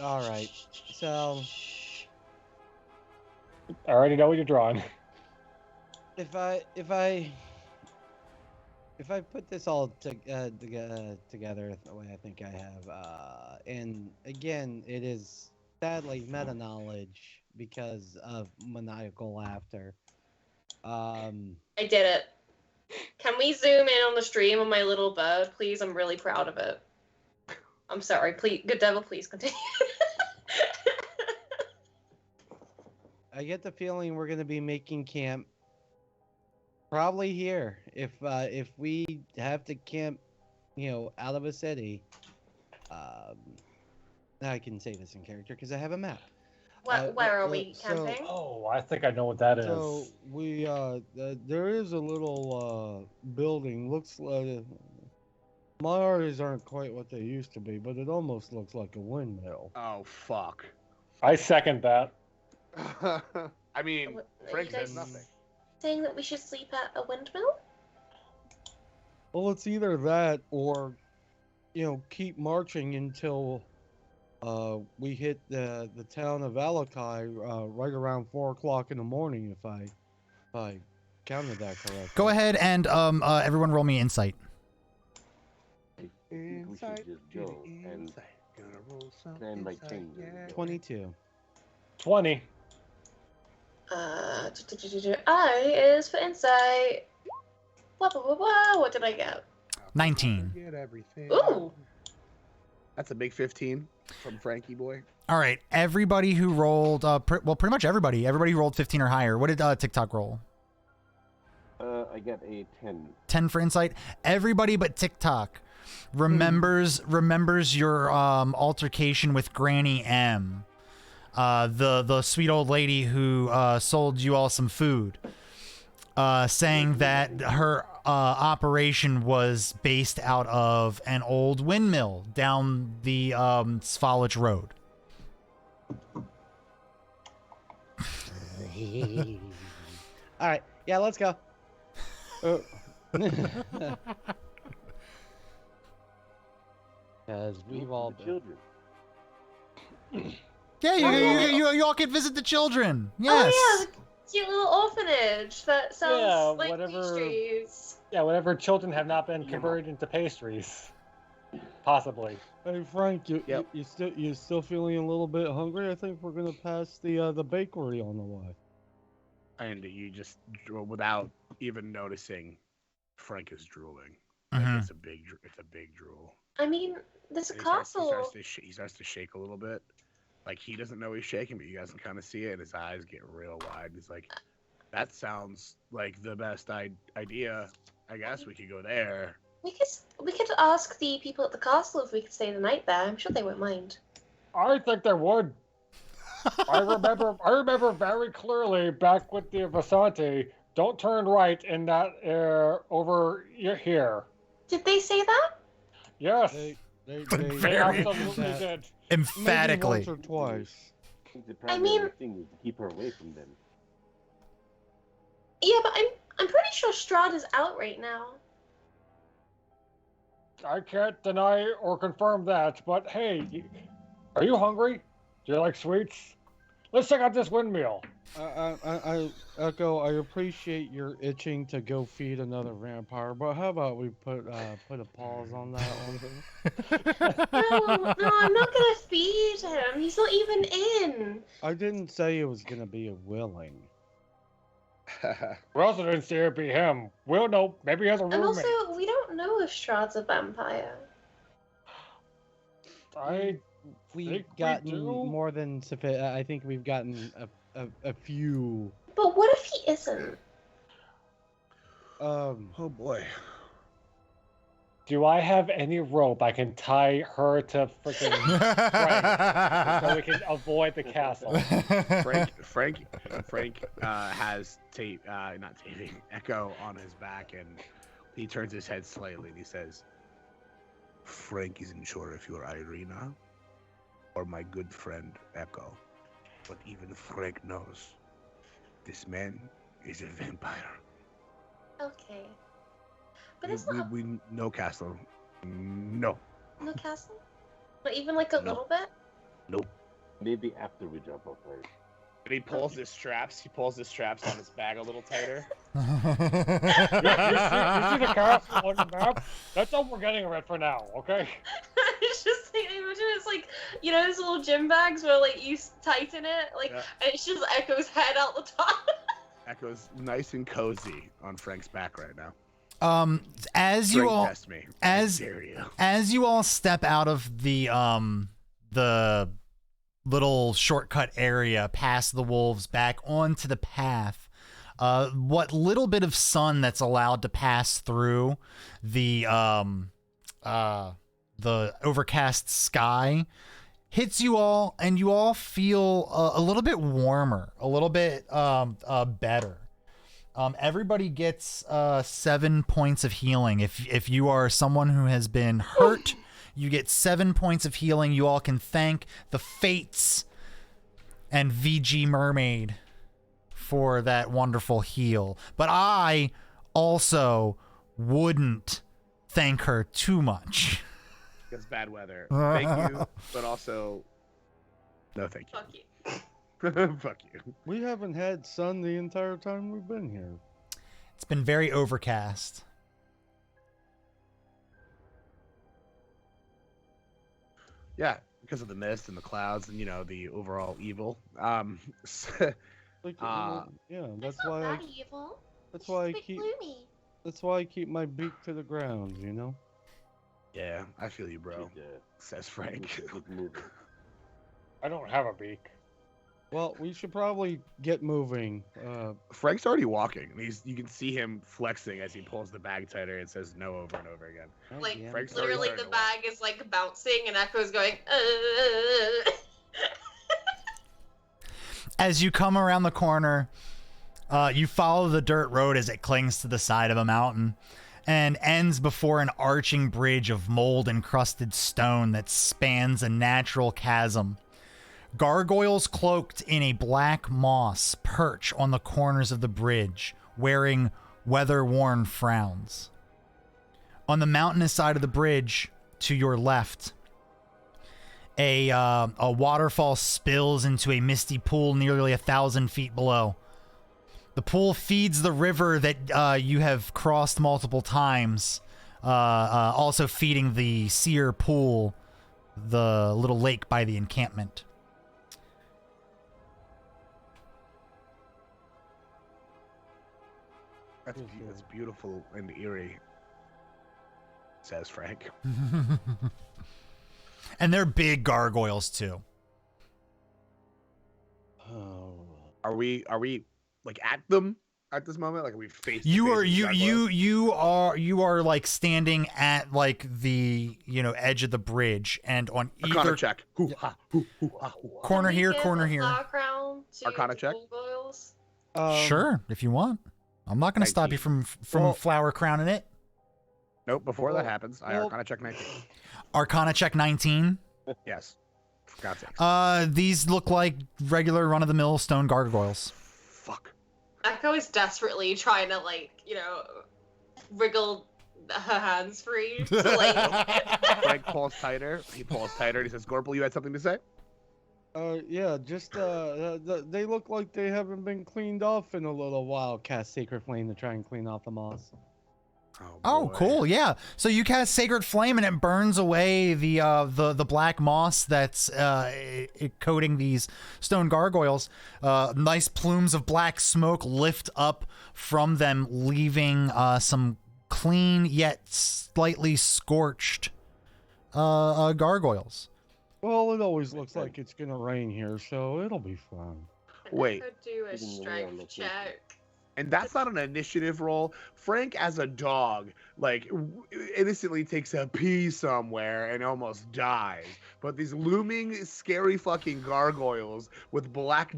all right. So I already know what you're drawing. if I put this all together the way I think I have, and again, it is sadly meta knowledge because of maniacal laughter. I did it. Can we zoom in on the stream on my little bird, please? I'm really proud of it. I'm sorry. Please, good devil, please continue. I get the feeling we're gonna be making camp probably here. If we have to camp, out of a city, I can say this in character because I have a map. Where are we camping? Oh, I think I know what that is. So we there is a little building. Looks like my eyes aren't quite what they used to be, but it almost looks like a windmill. Oh fuck. I second that. I mean, What- are Frank you guys says nothing. saying that we should sleep at a windmill? Well, it's either that or, keep marching until we hit the town of Alakai right around 4 o'clock in the morning. I counted that correctly. Go ahead and everyone roll me insight. I think we should just go and plan by change. 22. 20. I is for insight. Blah, blah, blah, blah. What did I get? 19. Get everything. Ooh. That's a big 15 from Frankie boy. All right, everybody who rolled, pretty much everybody who rolled 15 or higher. What did TikTok roll? I got a 10. 10 for insight. Everybody but TikTok remembers your altercation with Granny M, the sweet old lady who sold you all some food, saying that her operation was based out of an old windmill down the Svalage Road. All right. Yeah, let's go. Because we've all The children. Yeah, you all can visit the children. Yes. Oh, yeah, the cute little orphanage that sells like whatever- pastries. Yeah, whatever children have not been converted into pastries. Possibly. Hey Frank, Yep. you still feeling a little bit hungry? I think we're gonna pass the bakery on the way. And you just, without even noticing, Frank is drooling. Like, Mhm. it's a big drool. I mean, there's a And castle. he starts to shake a little bit. Like, he doesn't know he's shaking, but you guys can kind of see it, and his eyes get real wide. He's like, that sounds like the best idea. I guess we could go there. We could ask the people at the castle if we could stay the night there. I'm sure they won't mind. I think they would. I remember very clearly back with the Vasanti, don't turn right in that over here. Did they say that? Yes, They they Very- absolutely that did. Emphatically. Maybe once or twice. I think the I primary mean- thing is to keep her away from them. Yeah, but I'm pretty sure Strahd is out right now. I can't deny or confirm that, but hey, are you hungry? Do you like sweets? Let's check out this windmill. I Echo. I appreciate your itching to go feed another vampire, but how about we put a pause on that one? No, I'm not gonna feed him. He's not even in. I didn't say it was gonna be a willing. We also didn't see it be him. We'll know. Maybe he has a And roommate. also, we don't know if Strahd's a vampire. I We've think we gotten do. more than sufficient. I think we've gotten a few. But what if he isn't? Oh boy. do. I have any rope I can tie her to freaking so we can avoid the castle. Frank has tape, not taping, Echo on his back, and he turns his head slightly and he says, Frank isn't sure if you're Irina or my good friend Echo, but even Frank knows this man is a vampire. Okay. But it's not We no castle. No. no castle? Not even like a No. little bit? Nope. Maybe after we jump off first. And he pulls his straps. He pulls his straps on his bag a little tighter. You see the castle on the map? That's all we're getting it for now, okay? It's just like, imagine it's like, you know those little gym bags where like you tighten it? Like, Yeah. and it's just Echo's head out the top. Echo's nice and cozy on Frank's back right now. As you Frank all test me. as- I dare you. as you all step out of the little shortcut area past the wolves back onto the path, what little bit of sun that's allowed to pass through the overcast sky hits you all, and you all feel a little bit warmer, a little bit better. Everybody gets 7 points of healing. If you are someone who has been hurt, you get 7 points of healing. You all can thank the Fates and VG Mermaid for that wonderful heal. But I also wouldn't thank her too much. It's bad weather. Thank you, but also no thank you. Fuck you. Fuck you. We haven't had sun the entire time we've been here. It's been very overcast. Yeah, because of the mist and the clouds and the overall evil. Like, Uh, yeah, It's that's not why that evil. that's It's why I just a bit keep gloomy. that's why I keep my beak to the ground. You know. yeah, I feel you, bro. Says Frank. I don't have a beak. Well, we should probably get moving. Frank's already walking. And you can see him flexing as he pulls the bag tighter and says no over and over again. Like, damn Frank's it. already literally, the starting to walk. bag is like bouncing, and Echo's going. As you come around the corner, you follow the dirt road as it clings to the side of a mountain and ends before an arching bridge of mold-encrusted stone that spans a natural chasm. Gargoyles cloaked in a black moss perch on the corners of the bridge, wearing weather-worn frowns. On the mountainous side of the bridge, to your left, a waterfall spills into a misty pool nearly 1,000 feet below. The pool feeds the river that you have crossed multiple times, also feeding the Seer Pool, the little lake by the encampment. That's beautiful and eerie, says Frank. And they're big gargoyles too. Oh. Are we like at them at this moment? Like, are we face? You to are face with gargoyles? you are like standing at like the edge of the bridge, and on Arcana either check. Hoo ha hoo hoo ha hoo ha. corner Can we here, give corner a here. flower crown to Arcana the check? gargoyles? Sure, if you want. I'm not going to stop you 19. from Well- flower crowning it. Nope. Before that Well- happens, I well- Arcana check 19. Arcana check 19. Yes. For God's sakes. These look like regular run-of-the-mill stone gargoyles. Fuck. Echo is desperately trying to wriggle her hands free to Frank pulls tighter. He pulls tighter. And he says, "Gorple, you had something to say?" Yeah, just they look like they haven't been cleaned off in a little while. Cast Sacred Flame to try and clean off the moss. Oh, boy. cool! Yeah. So you cast Sacred Flame, and it burns away the black moss that's coating these stone gargoyles. Nice plumes of black smoke lift up from them, leaving some clean yet slightly scorched gargoyles. Well, it always looks like it's gonna rain here, so it'll be fine. Wait. Echo do a Even the way I strength look check. And that's not an initiative roll. Frank, as a dog, innocently takes a pee somewhere and almost dies. But these looming, scary fucking gargoyles with black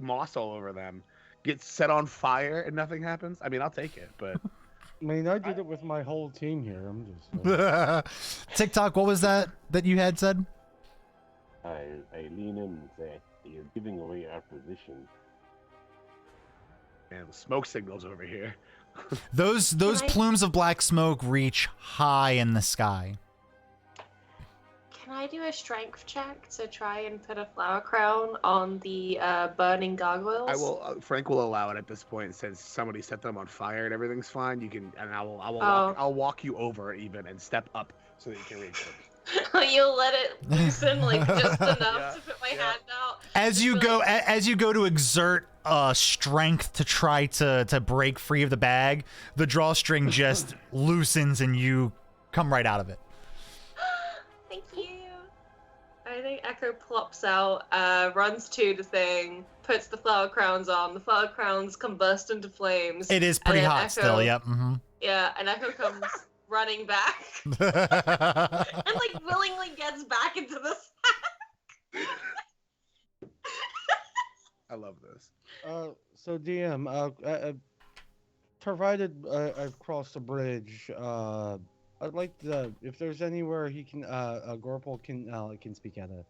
moss all over them get set on fire and nothing happens. I mean, I'll take it, but I mean, I did it with my whole team here. I'm just. TikTok, what was that you had said? I lean in and say, "You're giving away our position." man, the smoke signals over here. Those I- plumes of black smoke reach high in the sky. Can I do a strength check to try and put a flower crown on the burning gargoyles? I will. Frank will allow it at this point since somebody set them on fire and everything's fine. You can, and I'll walk you over even and step up so that you can reach them. You'll let it loosen just enough Yeah, to put my yeah. hand out. As you Just go, like- as you go to exert strength to try to break free of the bag, the drawstring just loosens and you come right out of it. Thank you. I think Echo plops out, runs to the thing, puts the flower crowns on. The flower crowns combust into flames. It is pretty And then hot Echo- still. Yep. Mm-hmm. Yeah, and Echo comes running back and willingly gets back into the sack. I love this. So DM, provided I've crossed the bridge, I'd like if there's anywhere he can, Gorple can speak at it.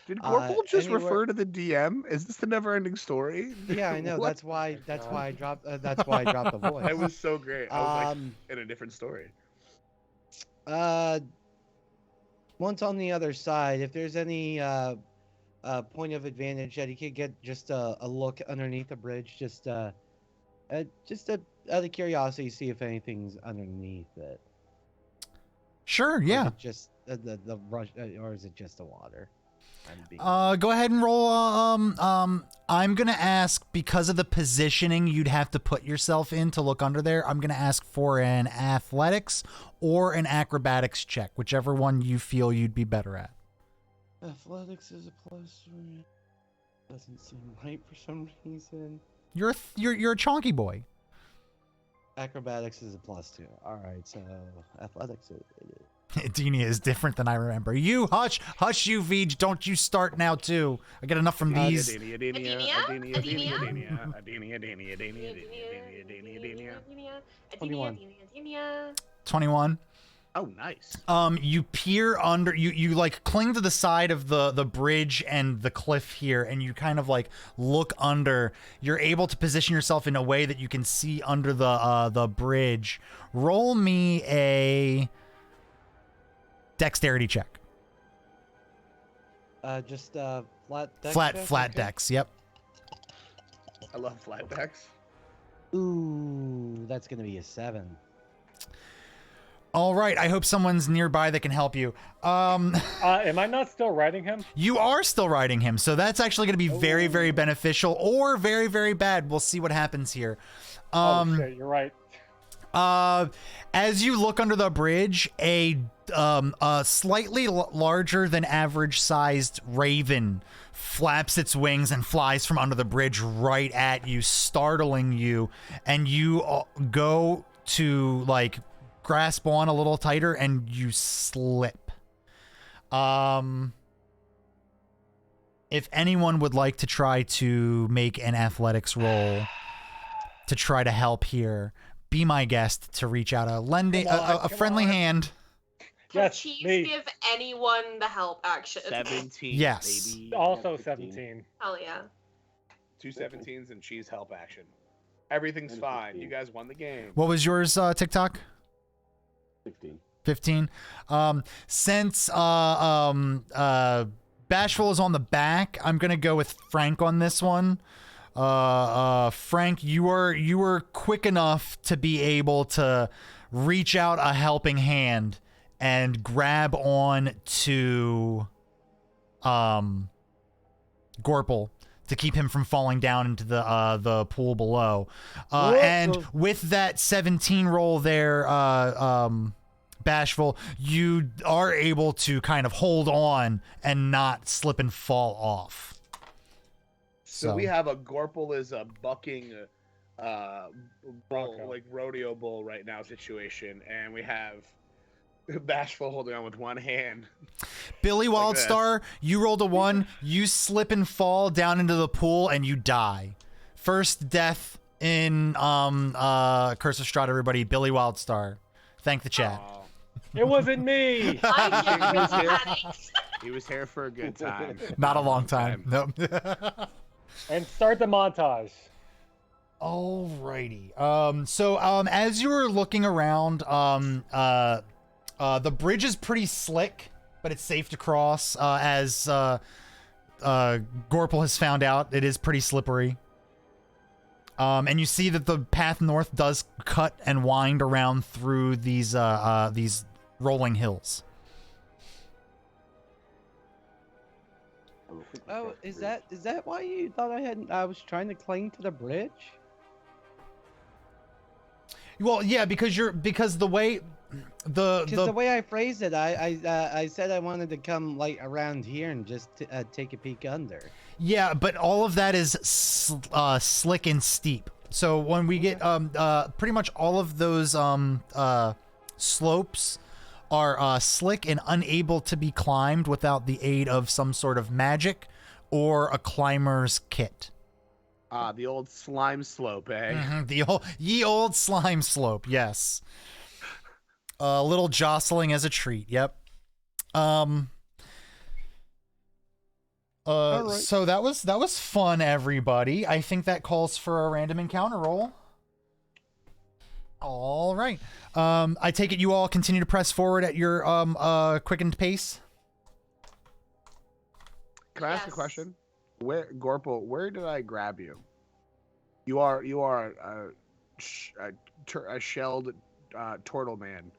Did Gorple just anywhere- refer to the DM? Is this the never-ending story? Yeah, I know. What? That's why I dropped. That's why I dropped the voice. That was so great. I was Um, in a different story. Once on the other side, if there's any point of advantage that he could get just a look underneath the bridge, just out of curiosity, see if anything's underneath it. Sure, Or is yeah. it just the rush, or is it just the water? Go ahead and roll. I'm gonna ask, because of the positioning you'd have to put yourself in to look under there. I'm gonna ask for an athletics or an acrobatics check, whichever one you feel you'd be better at. Athletics is a +3. Doesn't seem right for some reason. You're a chonky boy. Acrobatics is a +2. All right, so athletics it is. Denia is different than I remember. You hush, you Vij. Don't you start now too. I get enough from these. 21. Oh, nice. You peer under. You like cling to the side of the bridge and the cliff here, and you kind of like look under. You're able to position yourself in a way that you can see under the bridge. Roll me a dexterity check. Just flat dex. Flat dex. Yep. I love flat decks. Ooh, that's gonna be a 7. All right. I hope someone's nearby that can help you. Am I not still riding him? You are still riding him, so that's actually going to be very, very beneficial or very, very bad. We'll see what happens here. Oh shit, you're right. As you look under the bridge, a slightly larger than average sized raven flaps its wings and flies from under the bridge right at you, startling you, and you go to like grasp on a little tighter and you slip. If anyone would like to try to make an athletics roll to try to help here, be my guest to reach out a friendly hand. Can Yes, Cheese me. give anyone the help action? 17. Yes. Baby. Also 15. 17. Hell yeah. 2 17s and cheese help action. Everything's And a fine. 15. You guys won the game. What was yours, TikTok? 15. 15. Since Bashful is on the back, I'm gonna go with Frank on this one. Frank, you were quick enough to be able to reach out a helping hand and grab on to Gorple to keep him from falling down into the pool below. And with that 17 roll there, Bashful, you are able to kind of hold on and not slip and fall off. So we have a Gorple is a bucking bull, Bronco. like rodeo bull right now situation, and we have Bashful holding on with one hand. Billy Like Wildstar, you rolled a 1, you slip and fall down into the pool and you die. First death in Curse of Strahd, everybody. Billy Wildstar. Thank the chat. Aw, It wasn't me. I He was here. panicked. he was here for a good time. Not a long time. Nope. And start the montage. Alrighty. So as you were looking around, the bridge is pretty slick, but it's safe to cross. As Gorple has found out, it is pretty slippery. And you see that the path north does cut and wind around through these rolling hills. Oh, is that why you thought I was trying to cling to the bridge? Well, yeah, because the way Because the way I phrased it, I said I wanted to come like around here and just take a peek under. Yeah, but all of that is slick and steep. So when we get pretty much all of those slopes are slick and unable to be climbed without the aid of some sort of magic or a climber's kit. The old slime slope, eh? The old slime slope, yes. A little jostling as a treat. Yep. Right. So that was fun, everybody. I think that calls for a random encounter roll. All right. I take it you all continue to press forward at your quickened pace. Can I ask a Yes. question? Where, Gorple, where did I grab you? You are a shelled turtle man.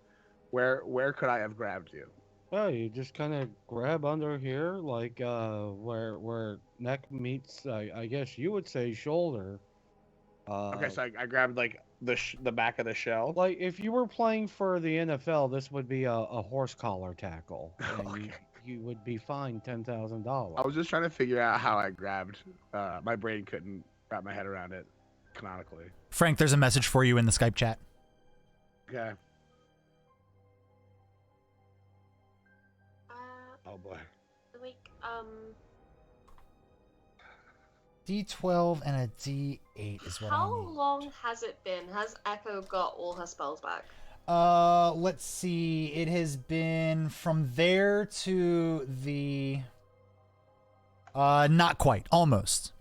Where could I have grabbed you? Oh, you just kind of grab under here, like where neck meets, I guess you would say shoulder. Okay, so I grabbed like the back of the shell. Like if you were playing for the NFL, this would be a horse collar tackle, and Okay. you would be fined $10,000. I was just trying to figure out how I grabbed. My brain couldn't wrap my head around it canonically. Frank, there's a message for you in the Skype chat. Okay. Uh, Oh boy. like, D12 and a D8 is what I how need. long has it been? Has Echo got all her spells back? Let's see. It has been from there to the not quite, almost.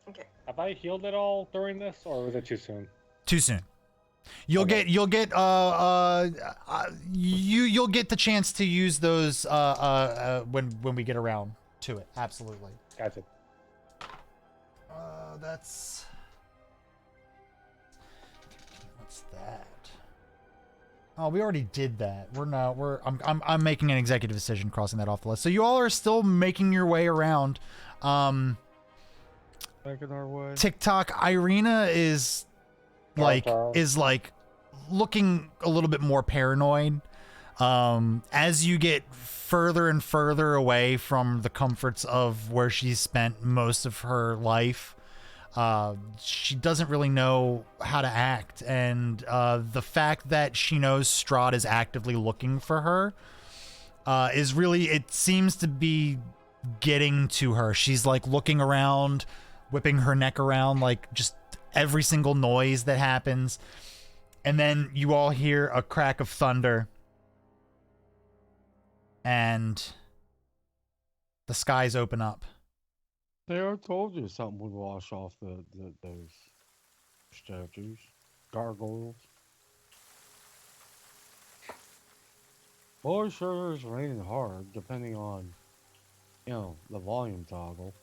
Okay. Have I healed it all during this, or was it too soon? Too soon. You'll Okay. you'll get you'll get the chance to use those when we get around to it. Absolutely. Gotcha. That's what's that? Oh, we already did that. I'm making an executive decision crossing that off the list. So you all are still making your way around. Making our way. TikTok Irina is like looking a little bit more paranoid. As you get further and further away from the comforts of where she's spent most of her life, she doesn't really know how to act, and the fact that she knows Strahd is actively looking for her is really, it seems to be getting to her. She's like looking around, whipping her neck around, like just every single noise that happens, and then you all hear a crack of thunder, and the skies open up. I told you something would wash off those statues, gargoyles. Boy, sure is raining hard, depending on, the volume toggle.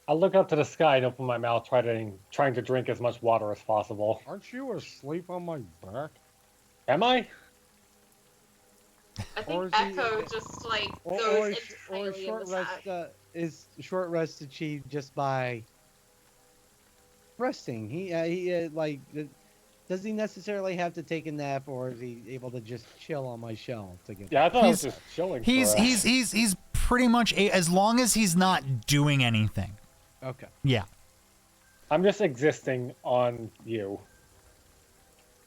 I look up to the sky and open my mouth, trying to drink as much water as possible. Aren't you asleep on my back? Am I? I Or think is he- Echo just like Or goes or entirely in short the rest sack. is short rest achieved just by resting. He like does he necessarily have to take a nap, or is he able to just chill on my shelf to get? Yeah, I thought I was He's- just chilling. He's pretty much as long as he's not doing anything. Okay. Yeah. I'm just existing on you.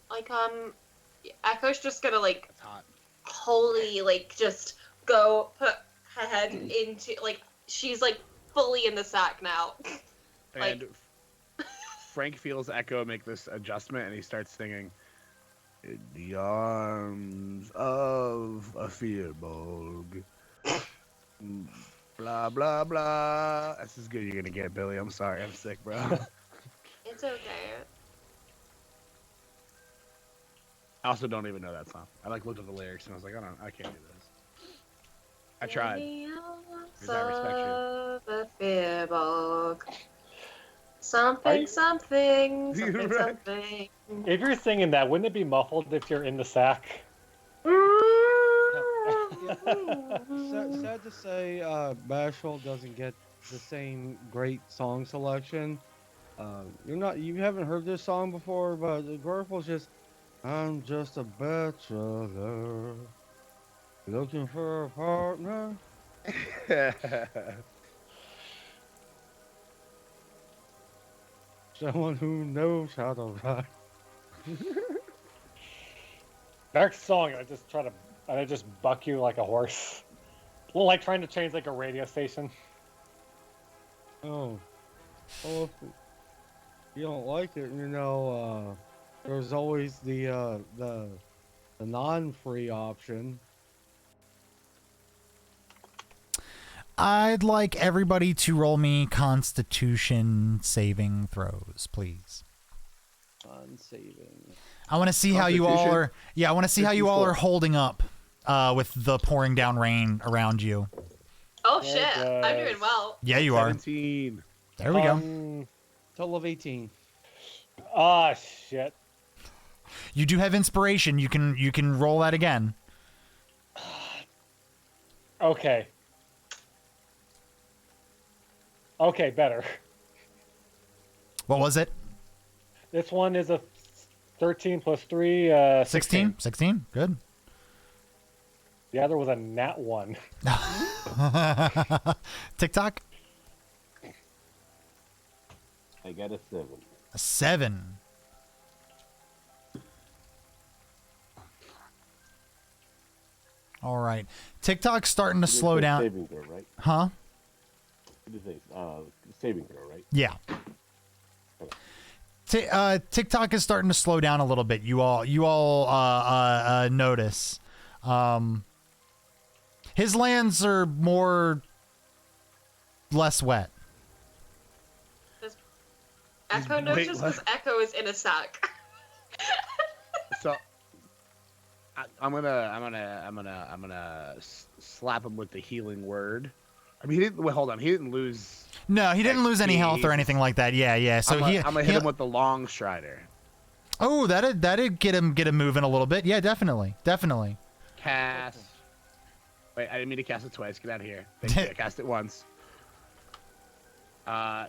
Like Echo's just gonna like That's hot. wholly like just go put her head into like she's like fully in the sack now. And Frank feels Echo make this adjustment, and he starts singing, "In the arms of a Fearbog." Blah blah blah. That's as good as you're gonna get, Billy. I'm sorry, I'm sick, bro. It's okay. I also don't even know that song. I like looked at the lyrics and I was like, I can't do this. I tried. Because I respect you. The Fearbog. Something, something, You're something, right. something. If you're singing that, wouldn't it be muffled if you're in the sack? Sad to say, Bashful doesn't get the same great song selection. You haven't heard this song before, but Gorful's just, I'm just a bachelor, looking for a partner. Someone who knows how to ride. Next song, I just buck you like a horse. Well, like trying to change like a radio station. Oh, if you don't like it, there's always the non-free option. I'd like everybody to roll me Constitution saving throws, please. Con saving. I want to see how you all Constitution. are. Yeah, I want to see how you all 54. are holding up with the pouring down rain around you. Oh There shit, it I'm doing goes. well. Yeah, you are. 17. There we go. Total of 18. Ah, shit. You do have inspiration. You can roll that again. Okay. Okay, better. What was it? This one is a 13 plus 3, 16. 16? Good. The other was a nat 1. TikTok? I got a 7. A 7. All right. TikTok's starting to slow down. Saving throw, right? Huh? What do you think? Saving throw, right? Yeah. TikTok is starting to slow down a little bit. You all notice. His lands are less wet. Echo Wait, notices what? because Echo is in a sack. So I'm gonna slap him with the healing word. I mean, he didn't. Wait, hold on. He didn't lose. No, he didn't lose any health or anything like that. Yeah. So I'm gonna hit him with the long strider. Oh, that'd get him moving a little bit. Yeah, definitely. Cast. Wait, I didn't mean to cast it twice. Get out of here. Thank you. I cast it once.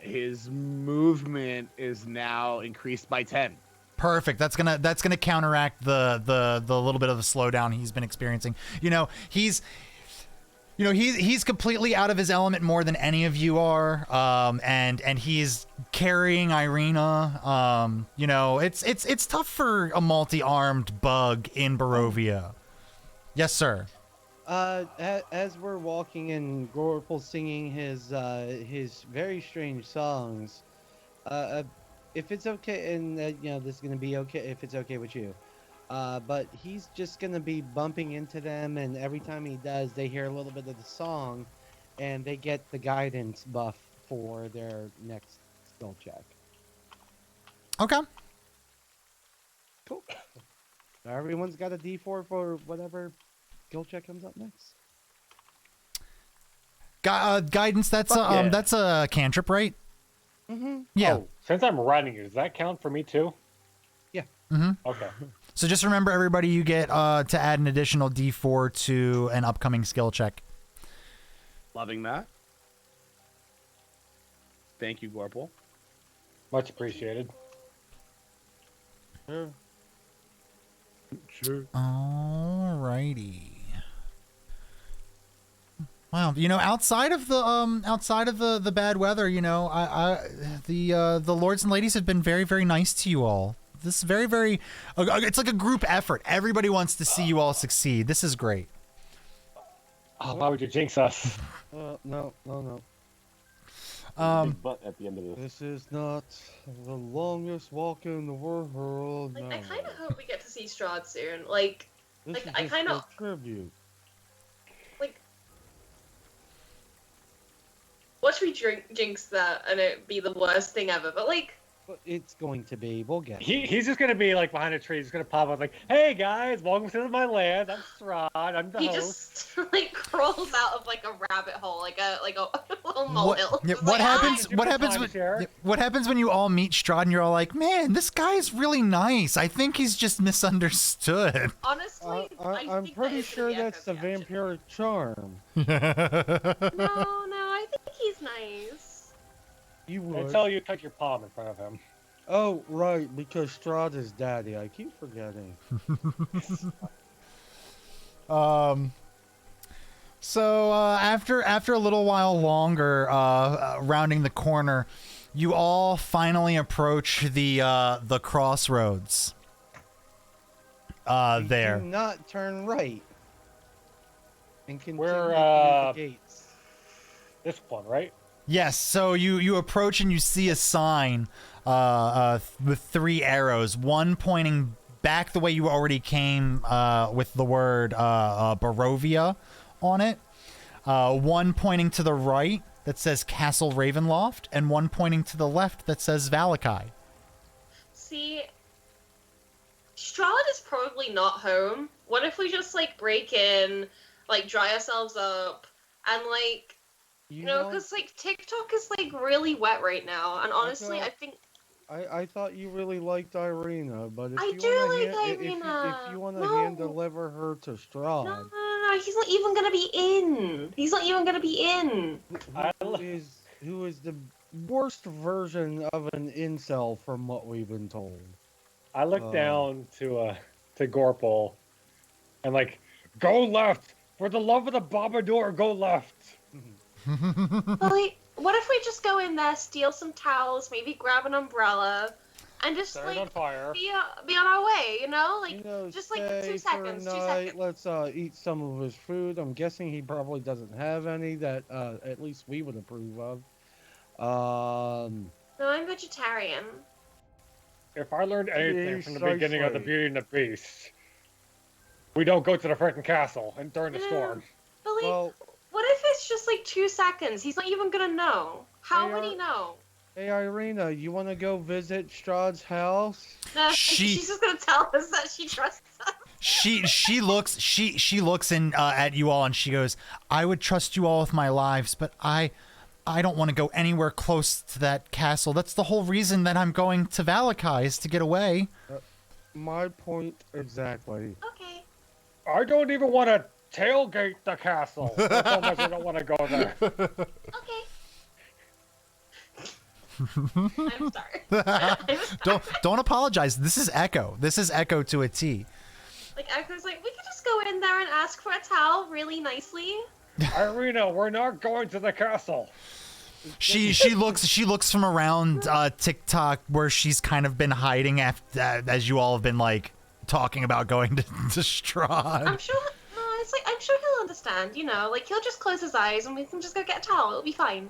His movement is now increased by 10. Perfect. That's gonna counteract the little bit of the slowdown he's been experiencing. He's completely out of his element more than any of you are. And he's carrying Irina. It's tough for a multi-armed bug in Barovia. Yes, sir. As we're walking and Gorpal singing his very strange songs, if it's okay, and this is gonna be okay if it's okay with you, but he's just gonna be bumping into them, and every time he does, they hear a little bit of the song, and they get the guidance buff for their next skill check. Okay. Cool. Everyone's got a D4 for whatever skill check comes up next. Guidance. That's yeah. that's a cantrip, right? Mm-hmm. Yeah. Oh, since I'm running you, does that count for me too? Yeah. Mm-hmm. Okay. So just remember, everybody, you get to add an additional D4 to an upcoming skill check. Loving that. Thank you, Gorpal. Much appreciated. Sure. Sure. Alrighty. Wow, outside of the bad weather, the lords and ladies have been very, very nice to you all. This is very, very. It's like a group effort. Everybody wants to see you all succeed. This is great. Oh, why would you jinx us? No. Big butt at the end of this. This is not the longest walk in the world. Like, No. I kind of hope we get to see Strahd soon. Like, This is I just kinda- a tribute. watch me jinx that and it be the worst thing ever. But like, But it's going to be. We'll get it. He's just gonna be like behind a tree. He's gonna pop up like, "Hey guys, welcome to my land. I'm Strahd. I'm the he host." just like crawls out of like a rabbit hole, like a little molehill. Just What like, happens? "Hi, What you happens can when? timeshare." What happens when you all meet Strahd and you're all like, "Man, this guy's really nice. I think he's just misunderstood." Honestly, I'm think pretty that is sure the that's the Echo reaction. vampiric charm. No, I think he's nice. You would. Until you touch your palm in front of him. Oh, right, because Strahd is daddy. I keep forgetting. So after a little while longer, rounding the corner, you all finally approach the crossroads. You There. do not turn right. And continue We're, through the gates. This one, right? Yes. So you approach and you see a sign with 3 arrows, one pointing back the way you already came with the word Barovia on it, one pointing to the right that says Castle Ravenloft, and one pointing to the left that says Valakai. See, Strahd is probably not home. What if we just like break in, like dry ourselves up, and like you know, because like TikTok is like really wet right now, and honestly, I think I thought you really liked Irina, but if I you do want to like if you Irina. want to No. hand deliver her to No, Strahd, no, no, no, he's not even gonna be in. He's not even gonna be in. who is the worst version of an incel from what we've been told. I look down to Gorple, and like, go left for the love of the Bobador. Go left. Like, what if we just go in there, steal some towels, maybe grab an umbrella, and just Set it on like fire. be on our way, you know? Like, just like stay 2 for a seconds, 2 night, seconds. let's eat some of his food. I'm guessing he probably doesn't have any that at least we would approve of. No, I'm vegetarian. If I learned anything from the beginning of the Precisely. Beauty and the Beast, we don't go to the freaking castle and during the storm. But like, Well, what if it's just like 2 seconds? He's not even gonna know. How Hey, would he know? hey Irina, you want to go visit Strahd's house? No, She- she's just gonna tell us that she trusts us. She looks in at you all and she goes, "I would trust you all with my lives, but I don't want to go anywhere close to that castle. That's the whole reason that I'm going to Valakai, is to get away." My point exactly. Okay. I don't even want to tailgate the castle. That's how much I don't want to go there. Okay. I'm sorry. I'm sorry. Don't apologize. This is Echo. This is Echo to a T. Like, Echo's like, we could just go in there and ask for a towel really nicely. Irina, we're not going to the castle. She looks from around TikTok where she's kind of been hiding after as you all have been like talking about going to Strahd. I'm sure. No, it's like I'm sure he'll understand. You know, like he'll just close his eyes and we can just go get a towel. It'll be fine.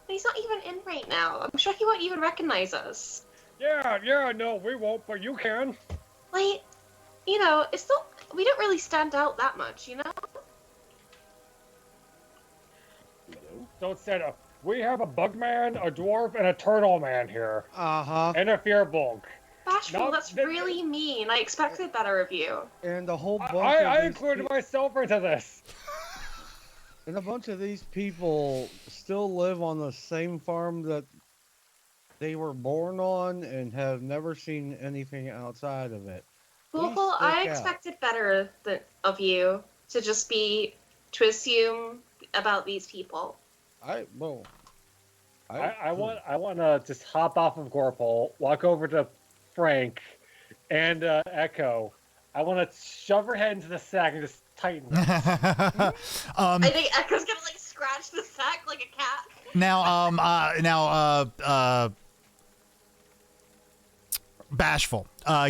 But he's not even in right now. I'm sure he won't even recognize us. Yeah, no, we won't, but you can. Like, you know, it's not. We don't really stand out that much, you know. Don't stand up. We have a bug man, a dwarf, and a turtle man here. Uh-huh. And a fearbulk. Bashful, No, that's really mean. I expected better of you. And a whole bunch I of these included myself into this. and a bunch of these people still live on the same farm that they were born on and have never seen anything outside of it. Please Google, I stick out. expected better of you to just be to assume about these people. I want to just hop off of Gorpole, walk over to Frank and Echo. I want to shove her head into the sack and just tighten it. I think Echo's gonna like scratch the sack like a cat. Bashful.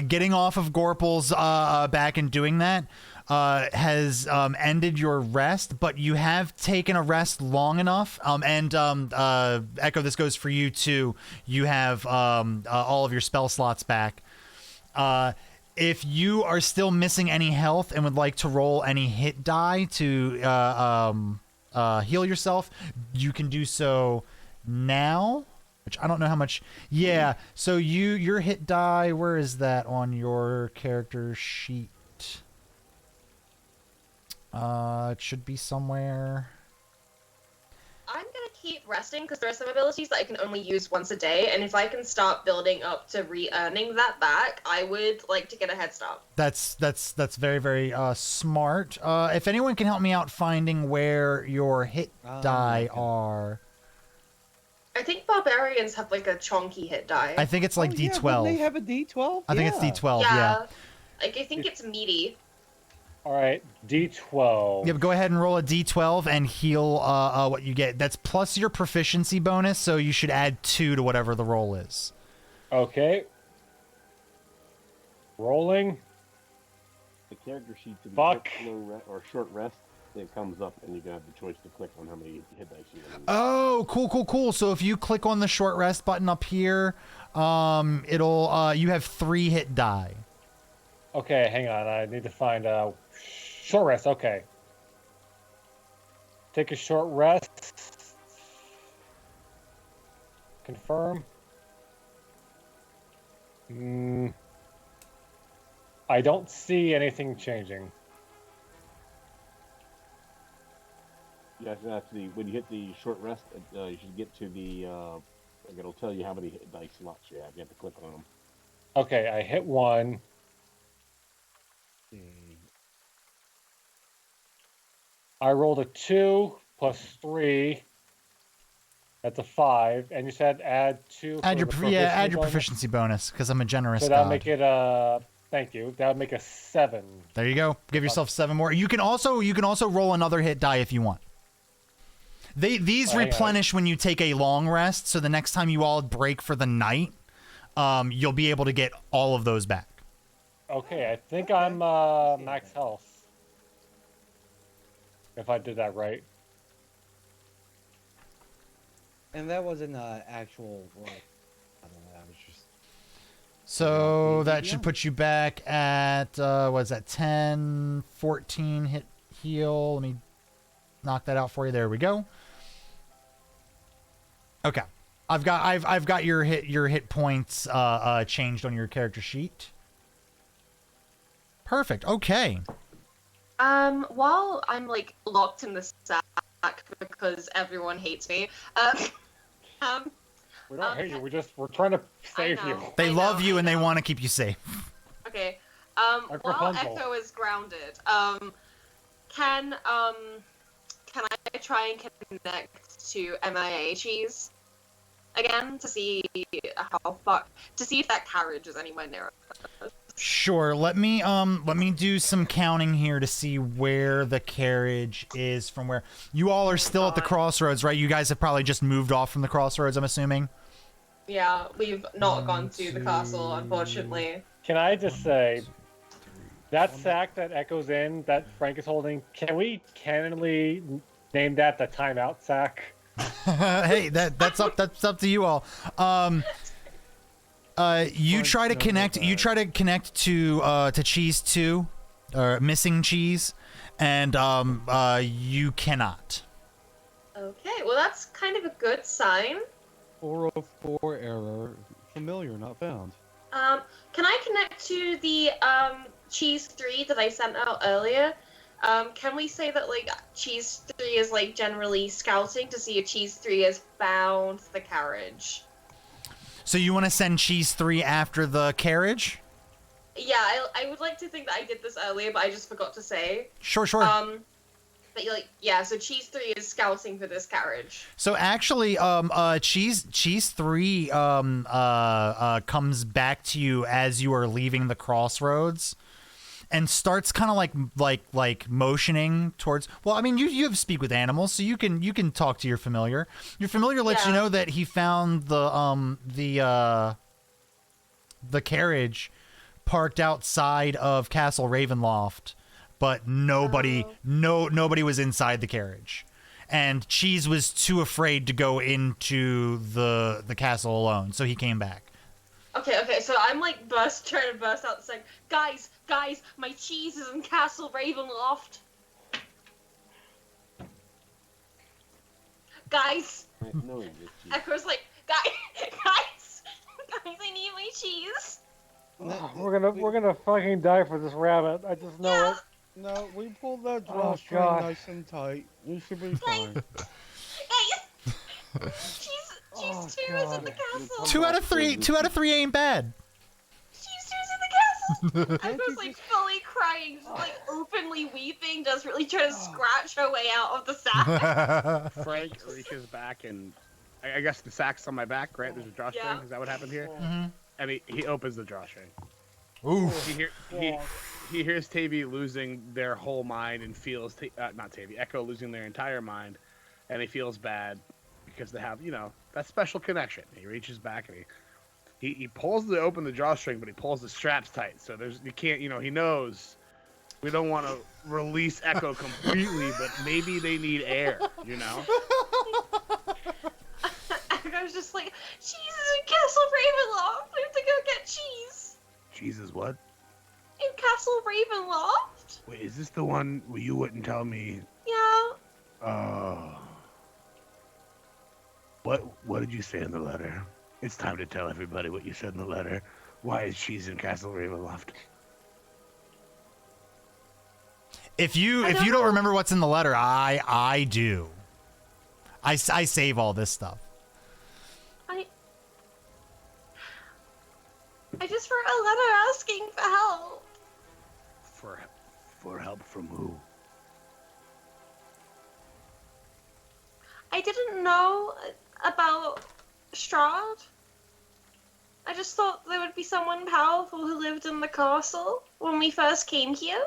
Getting off of Gorple's back and doing that has ended your rest, but you have taken a rest long enough. Echo, this goes for you too. You have all of your spell slots back. If you are still missing any health and would like to roll any hit die to heal yourself, you can do so now. Which I don't know how much. Yeah. So your hit die. Where is that on your character sheet? It should be somewhere. I'm gonna keep resting because there are some abilities that I can only use once a day, and if I can start building up to re-earning that back, I would like to get a head start. That's very, very smart. If anyone can help me out finding where your hit die are. I think barbarians have like a chonky hit die. I think it's like D12. Yeah, they have a D12? I think it's D12. Yeah. Like I think it's meaty. All right, D12. Yeah, but go ahead and roll a D12 and heal what you get. That's plus your proficiency bonus, so you should add 2 to whatever the roll is. Okay. Rolling. The character sheet to Fuck. or short rest, it comes up and you can have the choice to click on how many hit dice you want. Oh, cool. So if you click on the short rest button up here, it'll you have 3 hit die. Okay, hang on. I need to find a short rest. Okay. Take a short rest. Confirm. I don't see anything changing. Yeah, that's the when you hit the short rest, you should get to the. Like it'll tell you how many hit dice slots you have. You have to click on them. Okay, I hit 1. I rolled a 2 plus 3. That's a 5. And you said add 2. Add for your the add your bonus? proficiency bonus because I'm a generous So that'll god. make it thank you. That would make a 7. There you go. Give yourself 7 more. You can also roll another hit die if you want. These replenish when you take a long rest, so the next time you all break for the night, you'll be able to get all of those back. Okay, I think I'm max health. If I did that right. And that wasn't actual. Well, I don't know. That was just. So Yeah, that should put you back at what is that? 10, 14 hit heal. Let me knock that out for you. There we go. Okay, I've got your hit points changed on your character sheet. Perfect. Okay. While I'm like locked in the sack because everyone hates me, We don't hate you. We're trying to save you. They love you I and they know. want to keep you safe. Okay. Like While Rapunzel. Echo is grounded, can I try and connect to MIA Cheese again to see if that carriage is anywhere near us? Sure. Let me do some counting here to see where the carriage is from where you all are still at the crossroads, right? You guys have probably just moved off from the crossroads, I'm assuming. Yeah, we've not gone to the castle, unfortunately. Can I just say, that sack that Echo's in, that Frank is holding, can we canonically name that the timeout sack? Hey, that's up to you all. You try to connect. You try to connect to Cheese 2, or Missing Cheese, and you cannot. Okay, well that's kind of a good sign. 404 error. Familiar, not found. Can I connect to the Cheese 3 that I sent out earlier? Can we say that like Cheese 3 is like generally scouting to see if Cheese 3 has found the carriage? So you want to send Cheese 3 after the carriage? Yeah, I would like to think that I did this earlier, but I just forgot to say. Sure. But like, yeah, so Cheese 3 is scouting for this carriage. So actually, Cheese 3 comes back to you as you are leaving the crossroads, and starts kind of like motioning towards. Well, I mean, you have speak with animals, so you can talk to your familiar. Your familiar lets you know that he found the carriage parked outside of Castle Ravenloft, but nobody was inside the carriage, and Cheese was too afraid to go into the castle alone, so he came back. Okay, so I'm like trying to burst out saying, guys, my cheese is in Castle Ravenloft. Guys, No, it's cheese. Echo's like, guys, I need my cheese. We're gonna fucking die for this rabbit. I just know it. No, we pulled that Oh, drawstring God. nice and tight. We should be fine. Guys, cheese 2 is in the castle. 2 out of 3 ain't bad. Cheese 2 is in the castle. Echo's like fully crying, just like openly weeping, just really trying to scratch her way out of the sack. Frank reaches back and I guess the sack's on my back, right? There's a drawstring. Yeah. Is that what happened here? Mm-hmm. And he opens the drawstring. Ooh. He hears Tavy losing their whole mind and feels not Tavy, Echo losing their entire mind, and he feels bad because they have that special connection. He reaches back and he pulls to open the drawstring, but he pulls the straps tight, so you can't he knows we don't want to release Echo completely, but maybe they need air. Echo's just like, cheese is in Castle Ravenloft. We have to go get cheese. Jesus, what? In Castle Ravenloft? Wait, is this the one where you wouldn't tell me? Yeah. What did you say in the letter? It's time to tell everybody what you said in the letter. Why is cheese in Castle Ravenloft? If you don't remember what's in the letter, I do. I save all this stuff. I just wrote a letter asking for help. For help from who? I didn't know about Strahd. I just thought there would be someone powerful who lived in the castle when we first came here.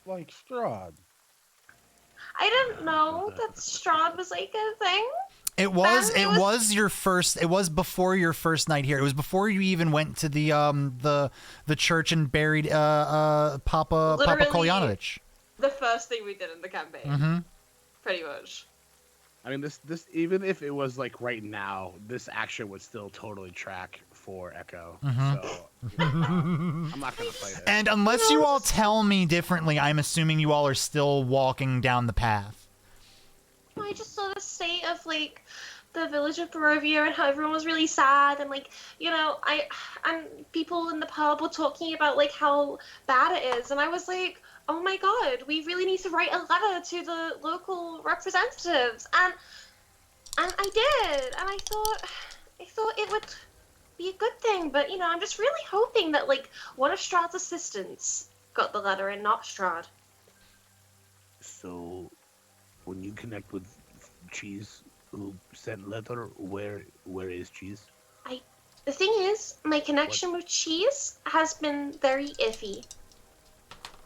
Like Strahd. I didn't know that Strahd was like a thing. It was your first. It was before your first night here. It was before you even went to the church and buried Papa Kolyanovich. The first thing we did in the campaign. Mm-hmm. Pretty much. I mean, this even if it was like right now, this action would still totally track for Echo. Mhm. So I'm not gonna fight it. And unless you all tell me differently, I'm assuming you all are still walking down the path. I just saw the state of like the village of Barovia and how everyone was really sad and like, you know, and people in the pub were talking about like how bad it is, and I was like, oh my god, we really need to write a letter to the local representatives, and I did, and I thought it would be a good thing, but you know, I'm just really hoping that like one of Strahd's assistants got the letter and not Strahd. So, when you connect with Cheese, who sent letter, where is Cheese? The thing is, my connection with Cheese has been very iffy.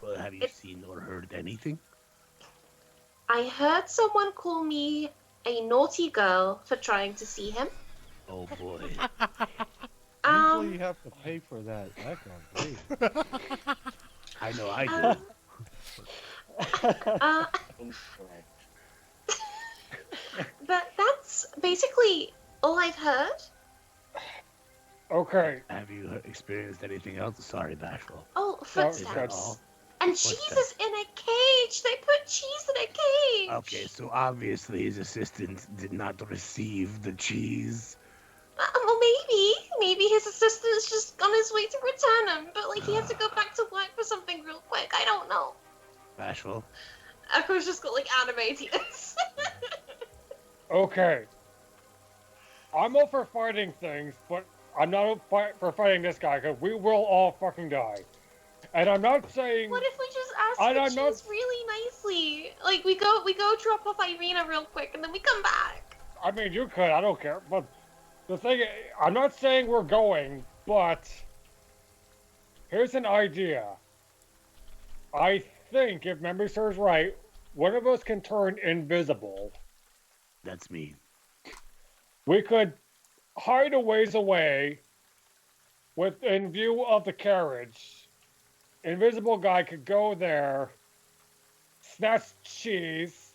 Well, have you seen or heard anything? I heard someone call me a naughty girl for trying to see him. Oh boy. Usually you have to pay for that. That's not great. I know I do. But that's basically all I've heard. Okay. Have you experienced anything else? Sorry, Bashful. Oh, Is that footsteps. all? And What's Cheese that? is in a cage. They put Cheese in a cage. Okay, so obviously his assistant did not receive the cheese. Well, maybe his assistant is just on his way to return him, but like he has to go back to work for something real quick. I don't know. Bashful. Echo's just got like anime tears. Okay. I'm all for fighting things, but I'm not for fighting this guy, because we will all fucking die. And I'm not saying... What if we just I'm ask for not- Cheese really nicely? Like we go drop off Irina real quick and then we come back. I mean, you could, I don't care, but the thing, I'm not saying we're going, but here's an idea. I think, if memory serves right, one of us can turn invisible. That's me. We could hide a ways away in view of the carriage. Invisible guy could go there, snatch Cheese,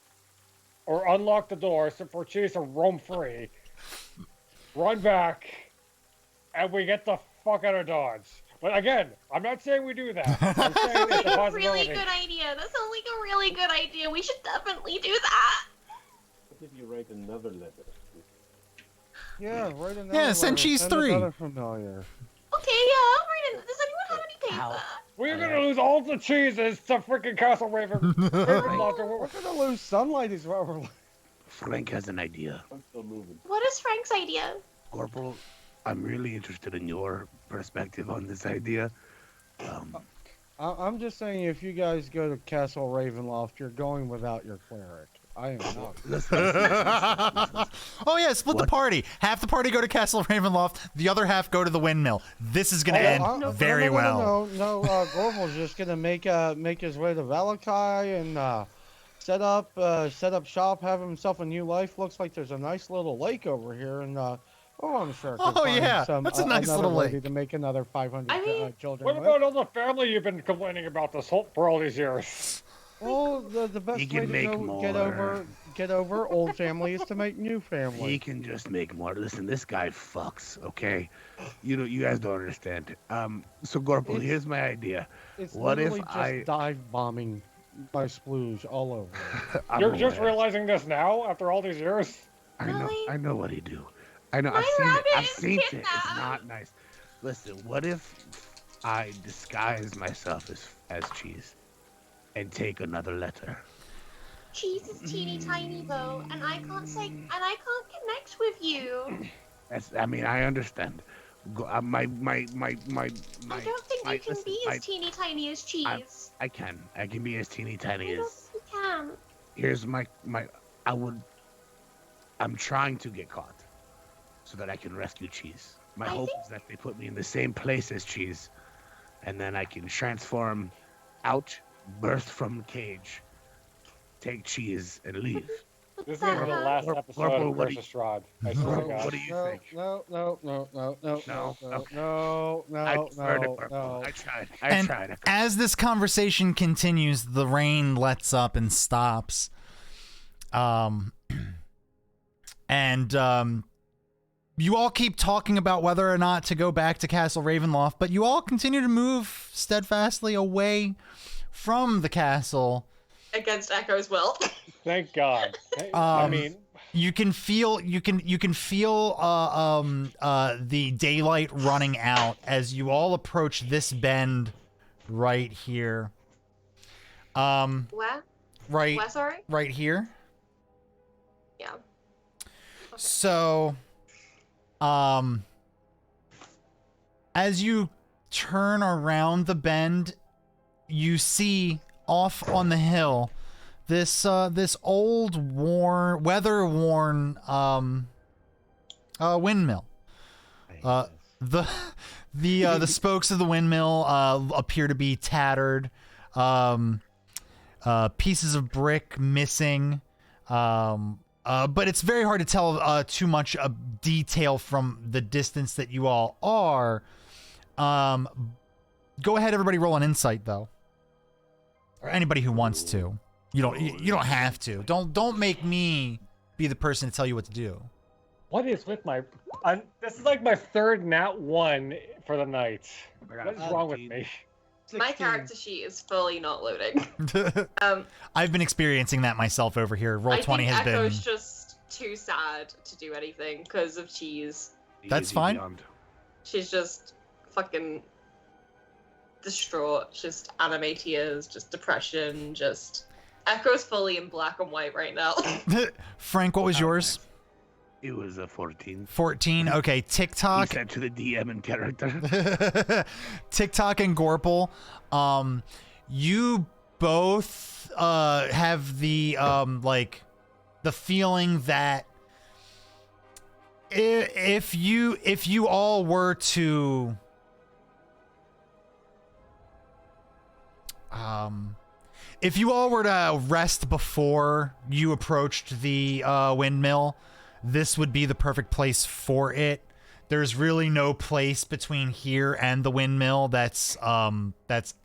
or unlock the door so for Cheese to roam free, run back, and we get the fuck out of Dodge. But again, I'm not saying we do that. I'm saying it's a That's a possibility. really good idea. That sounds like a really good idea. We should definitely do that. What if you write another letter? Yeah, right in Yeah, send Cheese 3. Another familiar. Okay, yeah, I'll write it. Does anyone have any paper? How? We're gonna lose all the cheeses to freaking Castle Ravenloft. We're gonna lose sunlight as well. Frank has an idea. I'm still moving. What is Frank's idea? Corporal, I'm really interested in your perspective on this idea. I'm just saying, if you guys go to Castle Ravenloft, you're going without your cleric. I am not. Listen. Oh yeah, split the What? party. Half the party go to Castle Ravenloft, the other half go to the windmill. This is gonna end very well. No, Gorbal's just gonna make his way to Valakai and set up shop, have himself a new life. Looks like there's a nice little lake over here, and I'm sure. I could Oh, find yeah, some, that's a nice another little lady lake. to make another 500 I mean, children. What with. about all the family you've been complaining about for all these years? Well, the best He way can to make get over old family is to make new He family. can just make more. Listen, this guy fucks, okay? You guys don't understand. So Corporal, It's- here's my idea. It's What if literally just I- dive bombing by splooge all over. I'm You're just aware. realizing this now, after all these years? Really? I know what he do. I know. My I've seen it. rabbit I've is seen it. It's kidnapped. not nice. Listen, what if I disguise myself as Cheese? and take another letter. Cheese is teeny tiny though, and I can't connect with you. I mean, I understand. My. I don't think you can be as teeny tiny as cheese. I can be as teeny tiny I don't as. think you can. Here's my. I'm trying to get caught, so that I can rescue Cheese. My hope is that they put me in the same place as Cheese, and then I can transform out, birth from the cage, take Cheese, and leave. This is gonna be the last episode of Curse of Strahd. I swear to God. What do you think? No. I tried. And as this conversation continues, the rain lets up and stops. You all keep talking about whether or not to go back to Castle Ravenloft, but you all continue to move steadfastly away from the castle. Against Echo's will. Thank God. I mean, you can feel the daylight running out as you all approach this bend right here. Where? Right. Where, sorry? Right here. Yeah. So, as you turn around the bend, you see off on the hill this old weather-worn windmill. The spokes of the windmill appear to be tattered. Pieces of brick missing. But it's very hard to tell too much detail from the distance that you all are. Go ahead, everybody, roll an insight though, or anybody who wants to. You don't have to. Don't make me be the person to tell you what to do. what is with my? This is like my third nat 1 for the night. What is wrong with me? 16. My character sheet is fully not loading. I've been experiencing that myself over here. Roll 20 has been. Echo's just too sad to do anything because of Cheese. That's fine. She's just fucking distraught. Just anime tears, just depression, just... Echo's fully in black and white right now. Frank, what was yours? It was a 14. 14. Okay, He TikTok. said to the DM in character. TikTok and Gorple, you both have the like the feeling that if you all were to if you all were to rest before you approached the windmill, this would be the perfect place for it. There's really no place between here and the windmill that's out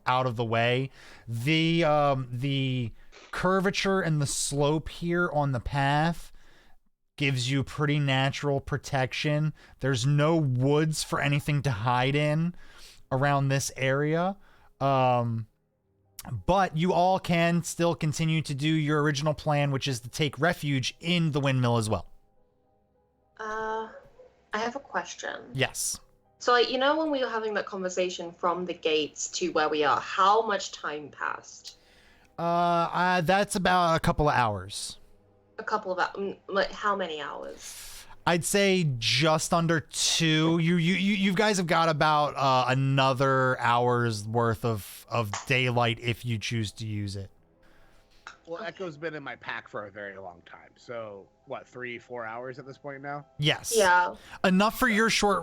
of the way. The curvature and the slope here on the path gives you pretty natural protection. There's no woods for anything to hide in around this area. But you all can still continue to do your original plan, which is to take refuge in the windmill as well. I have a question. Yes. So, like, you know when we were having that conversation from the gates to where we are, how much time passed? That's about a couple of hours. A couple of hours? Like, how many hours? I'd say just under 2. You guys have got about another hour's worth of daylight if you choose to use it. Well, Echo's been in my pack for a very long time. So, what, 3-4 hours at this point now? Yes. Yeah. Enough for your short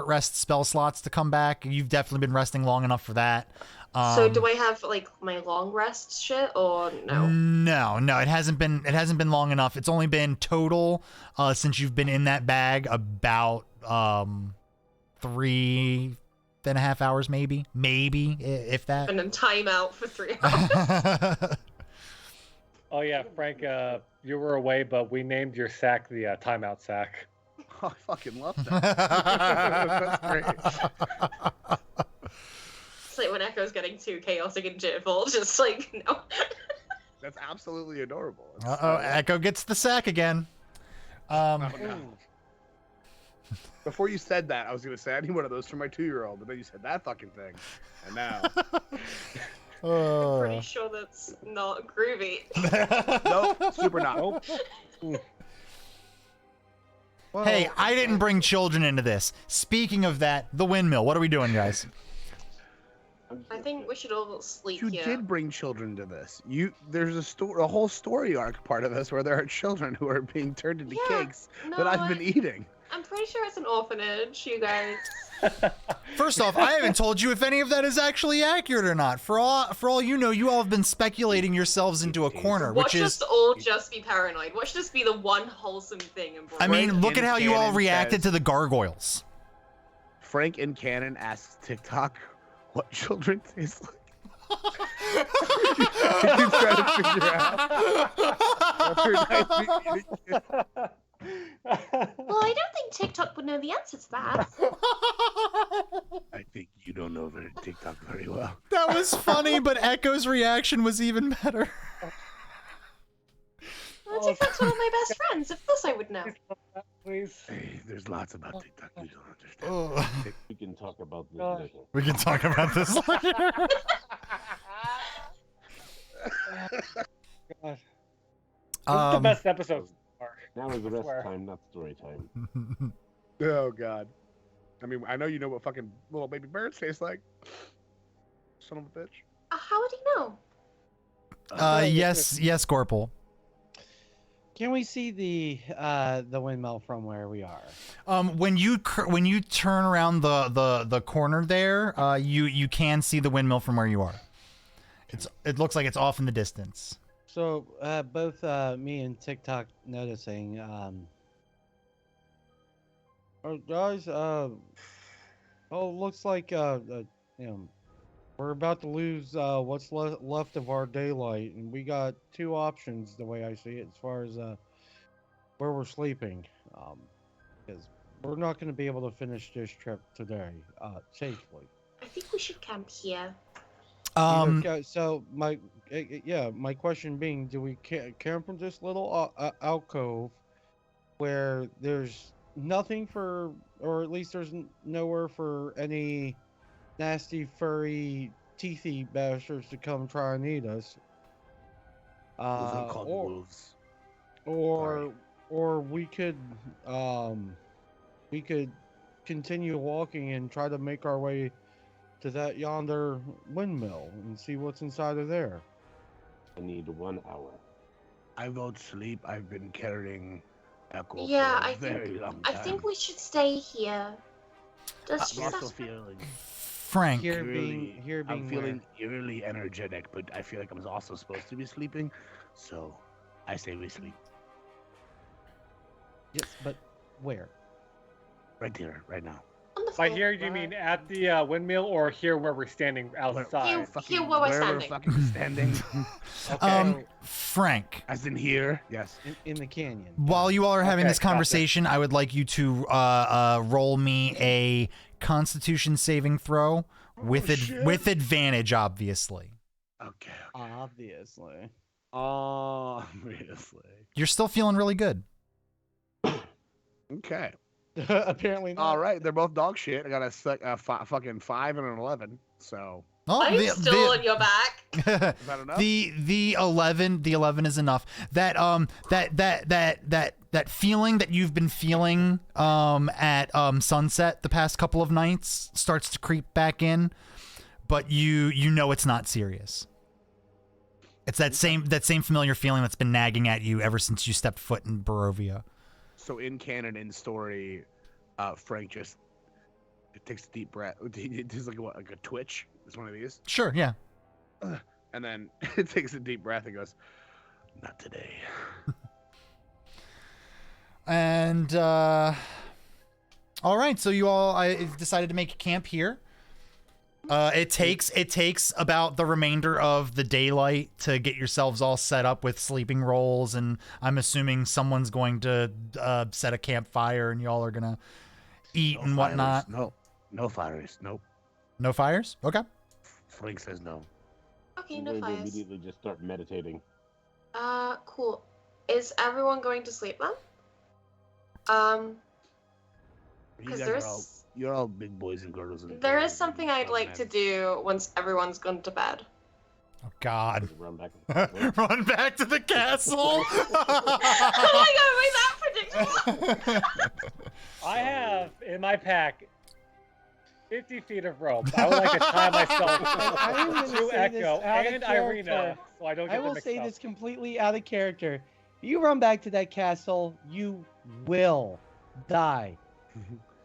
rest spell slots to come back. You've definitely been resting long enough for that. So do I have like my long rest shit or no? No, it hasn't been long enough. It's only been total since you've been in that bag about 3.5 hours, maybe if that. Been in timeout for 3 hours. Oh yeah, Frank, you were away, but we named your sack the timeout sack. Oh, I fucking love that. That's great. It's like when Echo's getting too chaotic and cheerful, just like, no. That's absolutely adorable. Echo gets the sack again. Oh, no. Before you said that, I was going to say, I need one of those for my 2-year-old, but then you said that fucking thing. And now... I'm pretty sure that's not groovy. Nope, super not. Nope. Well, Hey, I didn't bring children into this. Speaking of that, the windmill. What are we doing, guys? I think we should all sleep You here. did bring children to this. There's a whole story arc part of this where there are children who are being turned into Yeah, cakes that I've been eating. I'm pretty sure it's an orphanage, you guys. First off, I haven't told you if any of that is actually accurate or not. For all you know, you all have been speculating yourselves into a corner, Watch which us is. all just be paranoid. Watch this be the one wholesome thing in I mean, Frank look at in how you all canon reacted says- to the gargoyles. Frank in canon asks TikTok what children taste like. He's trying to figure out. whether or not he's eating it. Well, I don't think TikTok would know the answer to that. I think you don't know TikTok very well. That was funny, but Echo's reaction was even better. Well, TikTok's one of my best friends. Of course I would know. Please. Hey, there's lots about TikTok you don't understand. We can talk about this God. later. We can talk about this later. God. This is the best episode. so far. Now is the I rest swear. time, not story time. Oh God. I mean, I know you know what fucking little baby birds taste like. Son of a bitch. How would he know? Yes, Corporal. Can we see the windmill from where we are? When you turn around the corner there, you can see the windmill from where you are. It looks like it's off in the distance. So both me and TikTok noticing. Oh guys, looks like we're about to lose what's left of our daylight, and we got two options the way I see it as far as where we're sleeping. Because we're not going to be able to finish this trip today safely. I think we should camp here. So my question being, do we camp in this little alcove where there's nothing for, or at least there's nowhere for any nasty furry teethy bastards to come try and eat us? Those are called wolves. Or we could continue walking and try to make our way to that yonder windmill and see what's inside of there. I need 1 hour. I won't sleep. I've been carrying Echo Yeah, for a very long I time. think we should stay here. That's I'm also that's feeling Frank. Here eerily, being I'm where? feeling eerily energetic, but I feel like I'm also supposed to be sleeping, so I say we sleep Yes, but where? right here, right now. on the By floor. here, do you mean at the windmill or here where we're standing outside? Here where we're where standing. fucking standing. Frank. As in here, yes. In the canyon. While you all are having Okay, this conversation, I would like you to roll me a Constitution saving throw with shit. with advantage, obviously. Okay. Obviously. Obviously. You're still feeling really good. Okay. Apparently not. All right. They're both dog shit. I got a fucking 5 and an 11. So Oh, I'm still on your back. is that enough? the 11 is enough. That feeling that you've been feeling at sunset the past couple of nights starts to creep back in, but you know it's not serious. It's that same familiar feeling that's been nagging at you ever since you stepped foot in Barovia. So in canon, in story, Frank just takes a deep breath. He does like a twitch. It's one of these, Sure, yeah. and then it takes a deep breath and goes, "Not today." And all right, so you all decided to make camp here. It takes about the remainder of the daylight to get yourselves all set up with sleeping rolls, and I'm assuming someone's going to set a campfire, and y'all are gonna eat and whatnot. Fires. No fires. Nope. No fires? Okay. Frank says no. Okay, I'm no going to fires. immediately just start meditating. Cool. Is everyone going to sleep then? You Because guys you're all big boys and girls. And there is something I'd like to do once everyone's gone to bed. Oh God. Run back. To the castle. Run back to the castle. Oh my god, wait, that predictable. I have in my pack 50 feet of rope. I would like to tie myself I'm gonna to say this Echo out of and character. Irina, so I don't I get them will mixed say up. this completely out of character. You run back to that castle, you will die.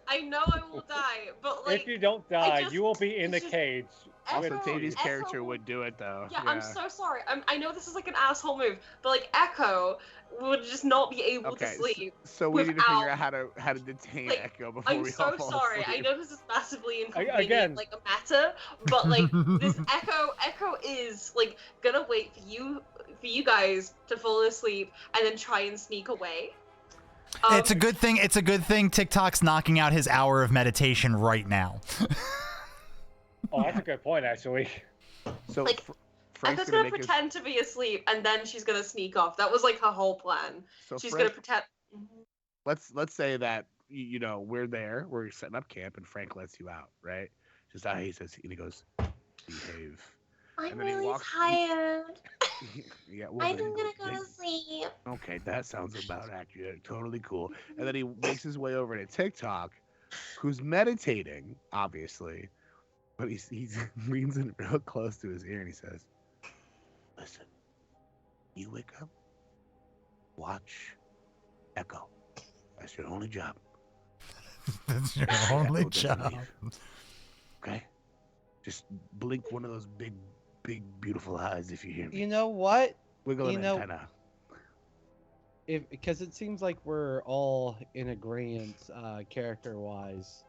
I know I will die, but like, If you don't die, just- you will be in the it's just- cage. Also, Echo- Teddy's Echo character will- would do it though. yeah, I'm so sorry. I know this is like an asshole move, but like Echo would just not be able Okay, to sleep. so we need to figure without- out how to detain like, Echo before I'm we so all fall sorry. I asleep. know this is massively inconvenient, again- like a meta, but like this Echo is like gonna wait for you guys to fall asleep and then try and sneak away. It's a good thing. It's a good thing. TikTok's knocking out his hour of meditation right now. Oh, that's a good point, actually. So Like, Frank's Echo's gonna gonna make his. pretend to be asleep and then she's gonna sneak off. That was like her whole plan. So She's Frank, gonna pretend. let's say that you know we're there, we're setting up camp, and Frank lets you out, right? Just how he says, and he goes, "Behave." I'm And then he really walks- tired. Yeah, well, I'm then he gonna goes, go to "Behave." sleep. Okay, that sounds about accurate. Totally cool. And then he makes his way over to TikTok, who's meditating, obviously, but he leans in real close to his ear and he says, "Listen, you wake up, watch Echo. That's your only job. That's your Echo only doesn't job. leave. Okay? Just blink one of those big, beautiful eyes if you hear me. You know what? Wiggle you an know- antenna." Because it seems like we're all in agreement, character-wise,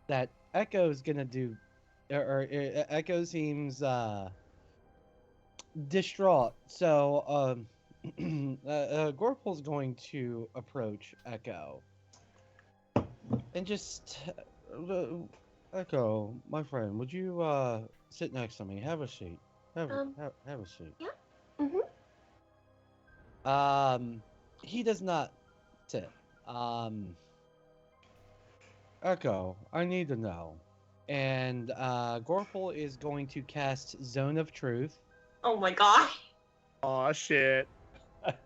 that Echo's gonna do, Echo seems distraught. So, Gorpal's going to approach Echo and just, Echo, my friend, would you sit next to me? Have a seat. Have a seat. Yeah. He does not sit. Echo, I need to know. And Gorpal is going to cast Zone of Truth. Oh my god. Aw, shit.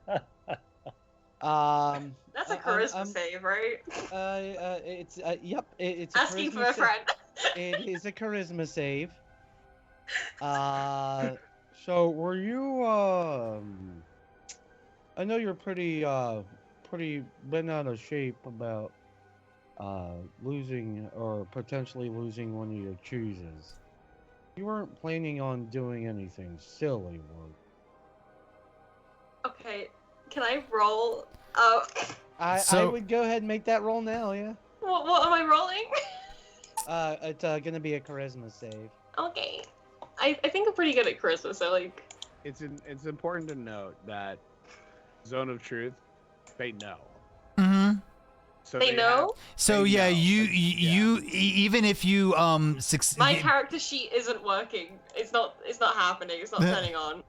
That's a charisma save, right? It's yep, it's a Asking for charisma a friend. It is a charisma save. So were you I know you're pretty bent out of shape about losing or potentially losing one of your chooses. You weren't planning on doing anything silly, were you? Okay, can I roll? I would go ahead and make that roll now, yeah. What am I rolling? It's gonna be a charisma save. Okay. I think I'm pretty good at charisma, so like. It's important to note that Zone of Truth, they know. Mm-hmm. So They know? So They yeah, know, you like, even if you succeed. My character sheet isn't working. It's not happening. It's not turning on.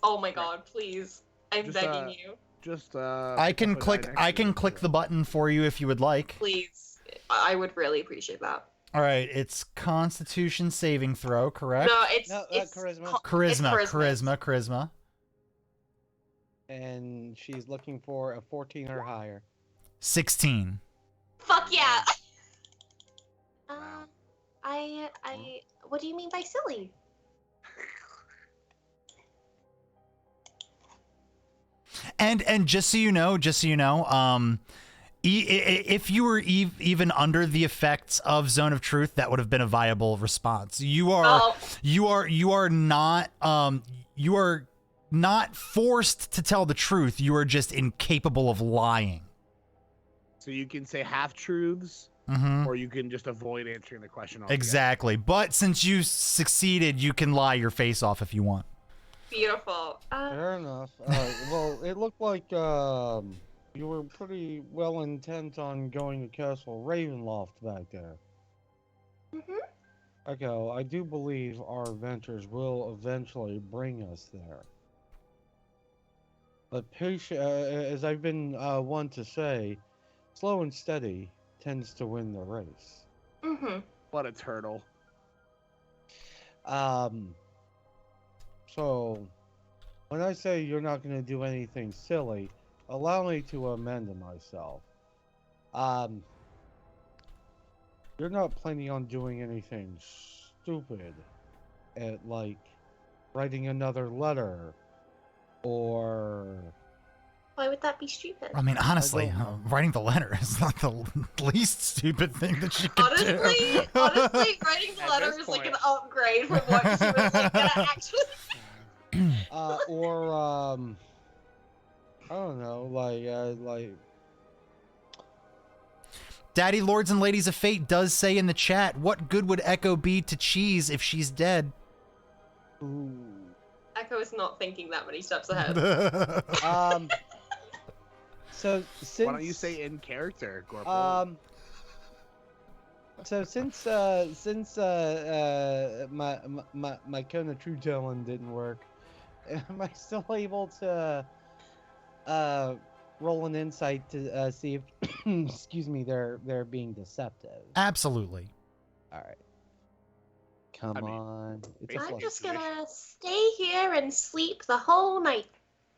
Oh my god, please. I'm Just, begging you. Just I can click the button for you if you would like. Please. I would really appreciate that. All right, it's Constitution saving throw, correct? No, it's charisma. it's Charisma. And she's looking for a 14 or higher. 16. Fuck yeah. What do you mean by silly? And just so you know, if you were even under the effects of Zone of Truth, that would have been a viable response. You are not forced to tell the truth. You are just incapable of lying. So you can say half truths, Mm-hmm. or you can just avoid answering the question altogether. Exactly. But since you succeeded, you can lie your face off if you want. Beautiful. Fair enough. Well, it looked like you were pretty well intent on going to Castle Ravenloft back there. Mhm. Echo, I do believe our adventures will eventually bring us there. But as I've been one to say, slow and steady tends to win the race. Mm-hmm. What a turtle. So, when I say you're not going to do anything silly, allow me to amend myself. You're not planning on doing anything stupid, like writing another letter, or Why would that be stupid? I mean, honestly, don't know. writing the letter is not the least stupid thing that she could do. Honestly, writing the At letter this is like an point. upgrade from what she was like gonna actually. or I don't know, like Daddy, lords, and ladies of fate does say in the chat, what good would Echo be to Cheese if she's dead? ooh. Echo is not thinking that many steps ahead. So since Why don't you say in character, Gorple? So since my Kona True Telling didn't work, am I still able to roll an insight to see if excuse me they're being deceptive? Absolutely. All right. Come I mean, on. It's a basically- I'm plus just gonna stay here and sleep the whole night.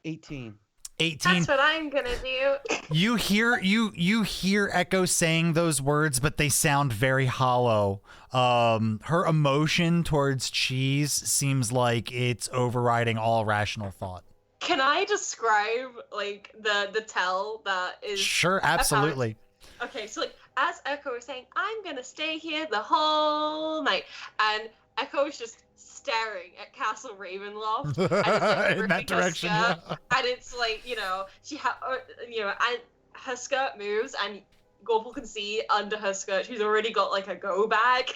18. 18. That's what I'm gonna do. You hear Echo saying those words, but they sound very hollow. Her emotion towards Cheese seems like it's overriding all rational thought. Can I describe like the tell that is? Sure, absolutely. Okay, so like as Echo is saying, I'm gonna stay here the whole night, and Echo is just staring at Castle Ravenloft and just, like, In that ripping her direction, skirt, yeah. and it's like and her skirt moves, and Gorple can see under her skirt she's already got like a go bag.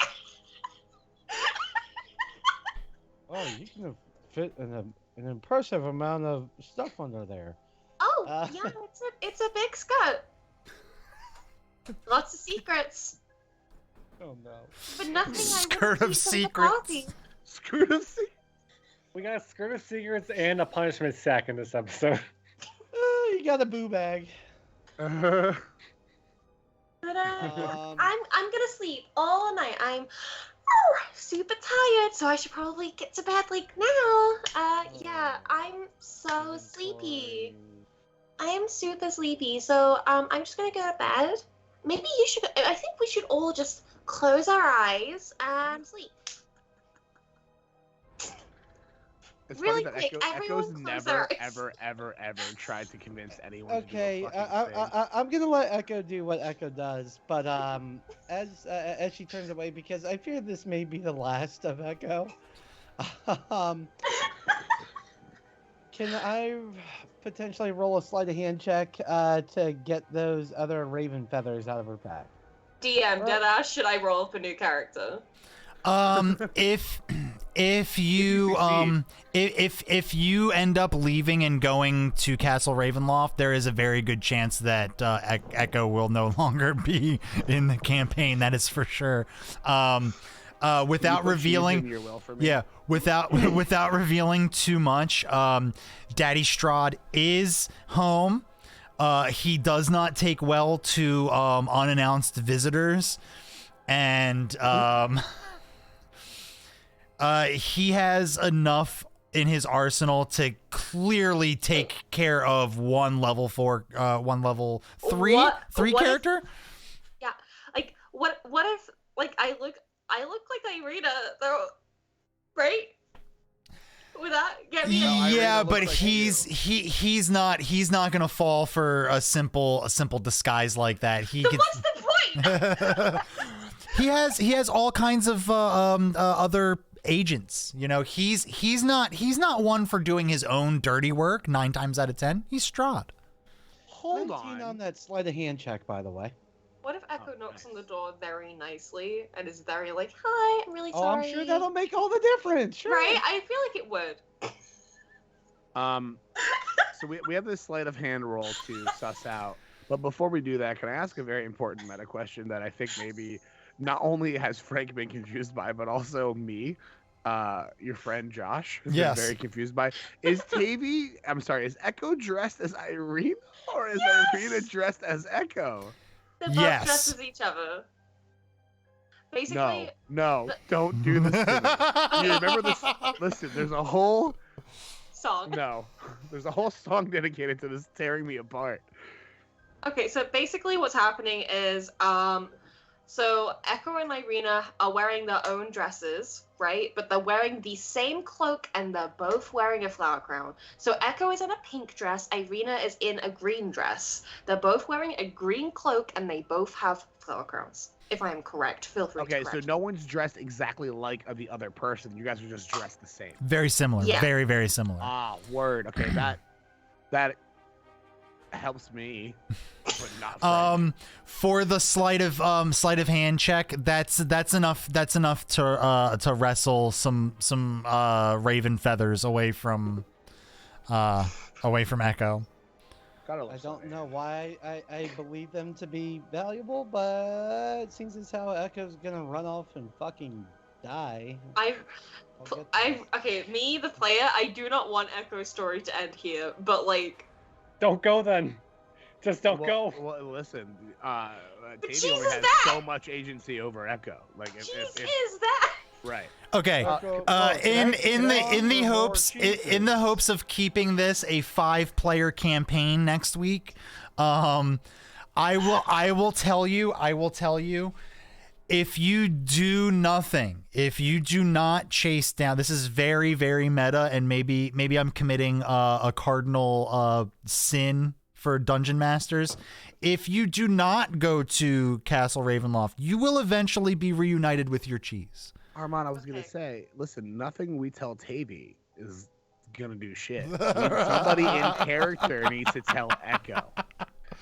Oh, you can fit an impressive amount of stuff under there. Oh, Yeah, it's a big skirt. Lots of secrets, Oh no. but nothing Skirt I of wouldn't keep from the party. secrets. Screw this thing. We got a skirt of secrets and a punishment sack in this episode. You got a boo bag. But Um, I'm gonna sleep all night. I'm super tired, so I should probably get to bed like now. Yeah, I'm so sleepy. I am super sleepy, so I'm just gonna go to bed. Maybe you should. I think we should all just close our eyes and sleep. It's Really funny quick, that Echo's everyone close never, their eyes. ever tried to convince anyone Okay, to do a fucking thing. I'm gonna let Echo do what Echo does, but as she turns away, because I fear this may be the last of Echo. Can I potentially roll a sleight of hand check to get those other raven feathers out of her pack? DM deadass, should I roll up a new character? If you if you end up leaving and going to Castle Ravenloft, there is a very good chance that Echo will no longer be in the campaign. That is for sure. Without You revealing, your will for me. yeah, without revealing too much, Daddy Strahd is home. He does not take well to unannounced visitors, and he has enough in his arsenal to clearly take care of one level 3 What if- character. Yeah, like what if like I look like Irina though, right? Would that get me? No, Irina Yeah, looks but like he's not gonna fall for a simple disguise like that. He Then could, what's the point? he has all kinds of other agents. You know, he's not one for doing his own dirty work 9 times out of 10. He's Strahd. Hold 19 on. that sleight of hand check, by the way. What if Echo Oh, knocks nice. on the door very nicely and is very like, "Hi, I'm really Oh, sorry." I'm sure that'll make all the difference. Sure. Right? I feel like it would. So we have this sleight of hand roll to suss out. But before we do that, can I ask a very important meta question that I think maybe not only has Frank been confused by, but also me, your friend Josh, has Yes. been very confused by. Is Echo dressed as Irina, or is Irina dressed as Echo? They're both Yes. dressed as each other. Basically, No, don't do this to me. You remember this? Listen, there's a whole song. there's a whole song dedicated to this tearing me apart. Okay, so basically what's happening is, so Echo and Irina are wearing their own dresses, right? But they're wearing the same cloak and they're both wearing a flower crown. So Echo is in a pink dress, Irina is in a green dress. They're both wearing a green cloak and they both have flower crowns. If I am correct, feel free to Okay, correct so no one's dressed exactly like the other person. You guys are just dressed the same. Very similar. Yeah. Very, very similar. Ah, word. Okay, that helps me, but not Frank. For the sleight of hand check, that's enough to wrestle some raven feathers away from Echo. I don't know why I believe them to be valuable, but it seems as how Echo's gonna run off and fucking die. Okay, me, the player, I do not want Echo's story to end here, but like... Don't go then. Just don't go. Well, listen, Tavy cheese only is has that? so much agency over Echo. Like, Cheese if is that? right. Okay. In the hopes of keeping this a 5-player campaign next week, I will tell you, if you do nothing, if you do not chase down, this is very, very meta, and maybe I'm committing a cardinal sin for Dungeon Masters. If you do not go to Castle Ravenloft, you will eventually be reunited with your cheese. Armand, I was gonna say, listen, nothing we tell Tavy is gonna do shit. Somebody in character needs to tell Echo.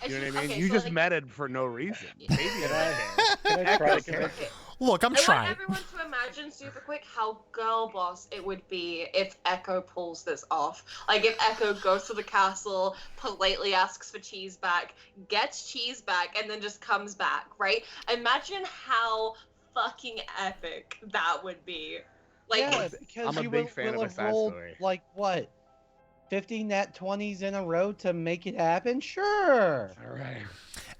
You know what I mean? Okay, You so, just like- met it for no reason. Tavy Can doesn't I try Echo to cares. Okay. Look, I'm I want trying. everyone to imagine super quick how girl boss it would be if Echo pulls this off. Like if Echo goes to the castle, politely asks for cheese back, gets cheese back, and then just comes back, right? Imagine how fucking epic that would be. Like, Yeah, because I'm a you big will, fan will of a have side rolled, story. like, what, 50 nat 20s in a row to make it happen? Sure. All right.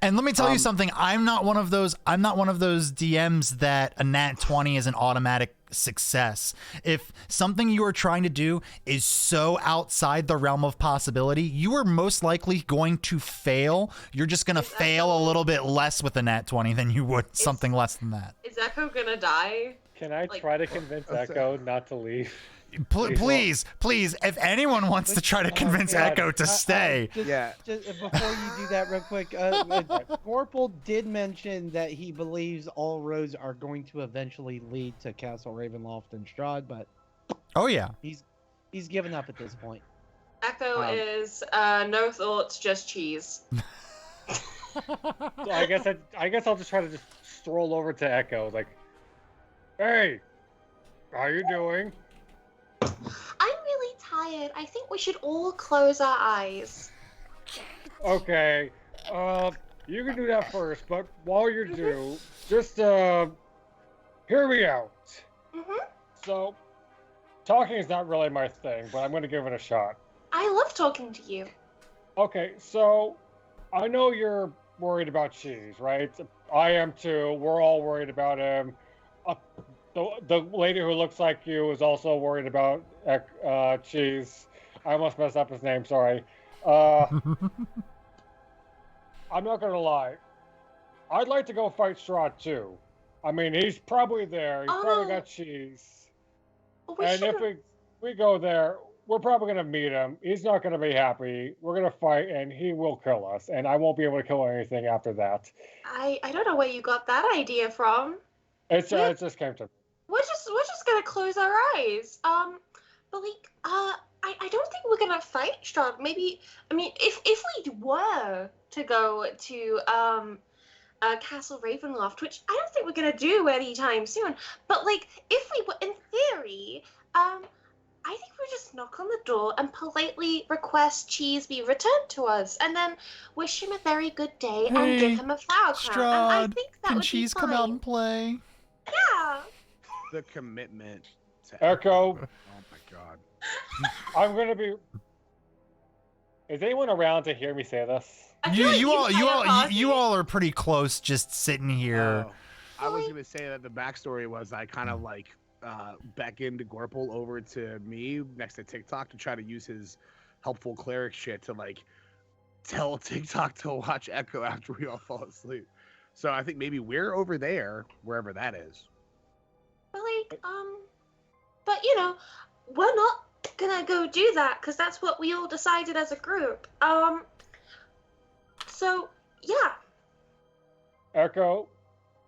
And let me tell you something. I'm not one of those DMs that a nat 20 is an automatic success. If something you are trying to do is so outside the realm of possibility, you are most likely going to fail. You're just going to fail a little bit less with a nat 20 than you would something less than that. is Echo gonna die? Can I Like- try to convince Echo not to leave? Please, if anyone wants to try to convince God. Echo to stay. Just before you do that real quick, Corporal did mention that he believes all roads are going to eventually lead to Castle Ravenloft and Strahd, but Oh yeah. he's given up at this point. Echo is no thoughts, just cheese. So I guess I'll just try to just stroll over to Echo, like, hey, how you doing? I'm really tired. I think we should all close our eyes. Okay, you can do that first, but while you're due, just hear me out. So, talking is not really my thing, but I'm gonna give it a shot. I love talking to you. Okay, so I know you're worried about Cheese, right? I am too. We're all worried about him. The lady who looks like you is also worried about Cheese. I almost messed up his name, sorry. I'm not gonna lie. I'd like to go fight Strahd too. I mean, he's probably there. He's probably got Cheese. And if we go there, we're probably gonna meet him. He's not gonna be happy. We're gonna fight, and he will kill us. And I won't be able to kill anything after that. I don't know where you got that idea from. It just came to me. We're just gonna close our eyes. But like, I don't think we're gonna fight Strahd. Maybe, I mean, if we were to go to Castle Ravenloft, which I don't think we're gonna do anytime soon, but like, if we were, in theory, I think we just knock on the door and politely request Cheese be returned to us, and then wish him a very good day and Hey, give him a flower crown. And I Strahd, think that can would Cheese be come fine. out and play? Yeah. The commitment to Echo. Oh my god. I'm gonna be. Is anyone around to hear me say this? I feel like You the entire all party- are pretty close just sitting here. Oh. I was gonna say that the backstory was I kind of like beckoned Gorple over to me next to TikTok to try to use his helpful cleric shit to like tell TikTok to watch Echo after we all fall asleep. So I think maybe we're over there, wherever that is. But but you know, we're not gonna go do that because that's what we all decided as a group. So yeah. Echo,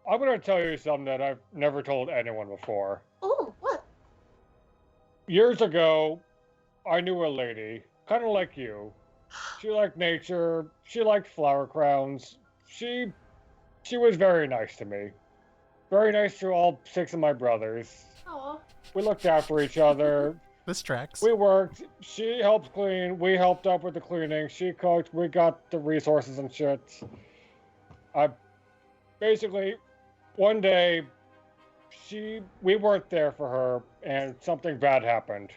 I'm gonna tell you something that I've never told anyone before. Oh, what? Years ago, I knew a lady, kind of like you. She liked nature. She liked flower crowns. She was very nice to me. Very nice to all 6 of my brothers. Oh. We looked after each other. This tracks. We worked. She helped clean. We helped up with the cleaning. She cooked. We got the resources and shit. Basically, one day, we weren't there for her, and something bad happened.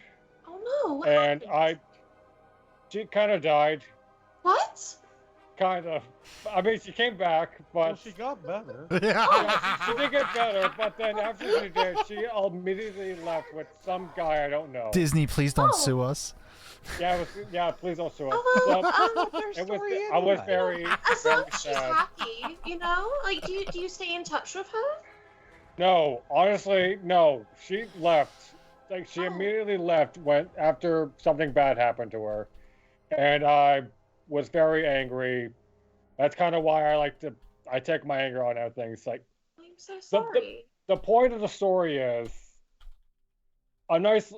Oh no. What And happened? she kind of died. What? Kind of. I mean, she came back, Well, but she got better. yeah, she did get better. But then after she did, she immediately left with some guy I don't know. Disney, please don't Oh. sue us. Yeah, please don't sue us. Oh, well, So, I was very, as long very as she's sad. happy, you know? Like, do you stay in touch with her? No, honestly, no. She left. Like she Oh. immediately left after something bad happened to her, and I was very angry. That's kind of why I take my anger on out things. Like I'm so sorry. the point of the story is a nice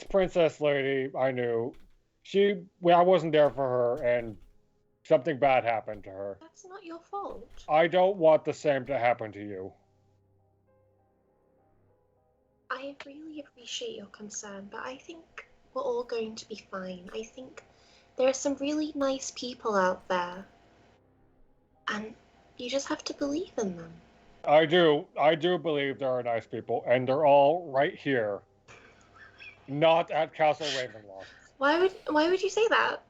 princess lady I knew. I wasn't there for her, and something bad happened to her. That's not your fault. I don't want the same to happen to you. I really appreciate your concern, but I think we're all going to be fine. I think there are some really nice people out there, and you just have to believe in them. I do believe there are nice people, and they're all right here, not at Castle Ravenloft. Why would you say that?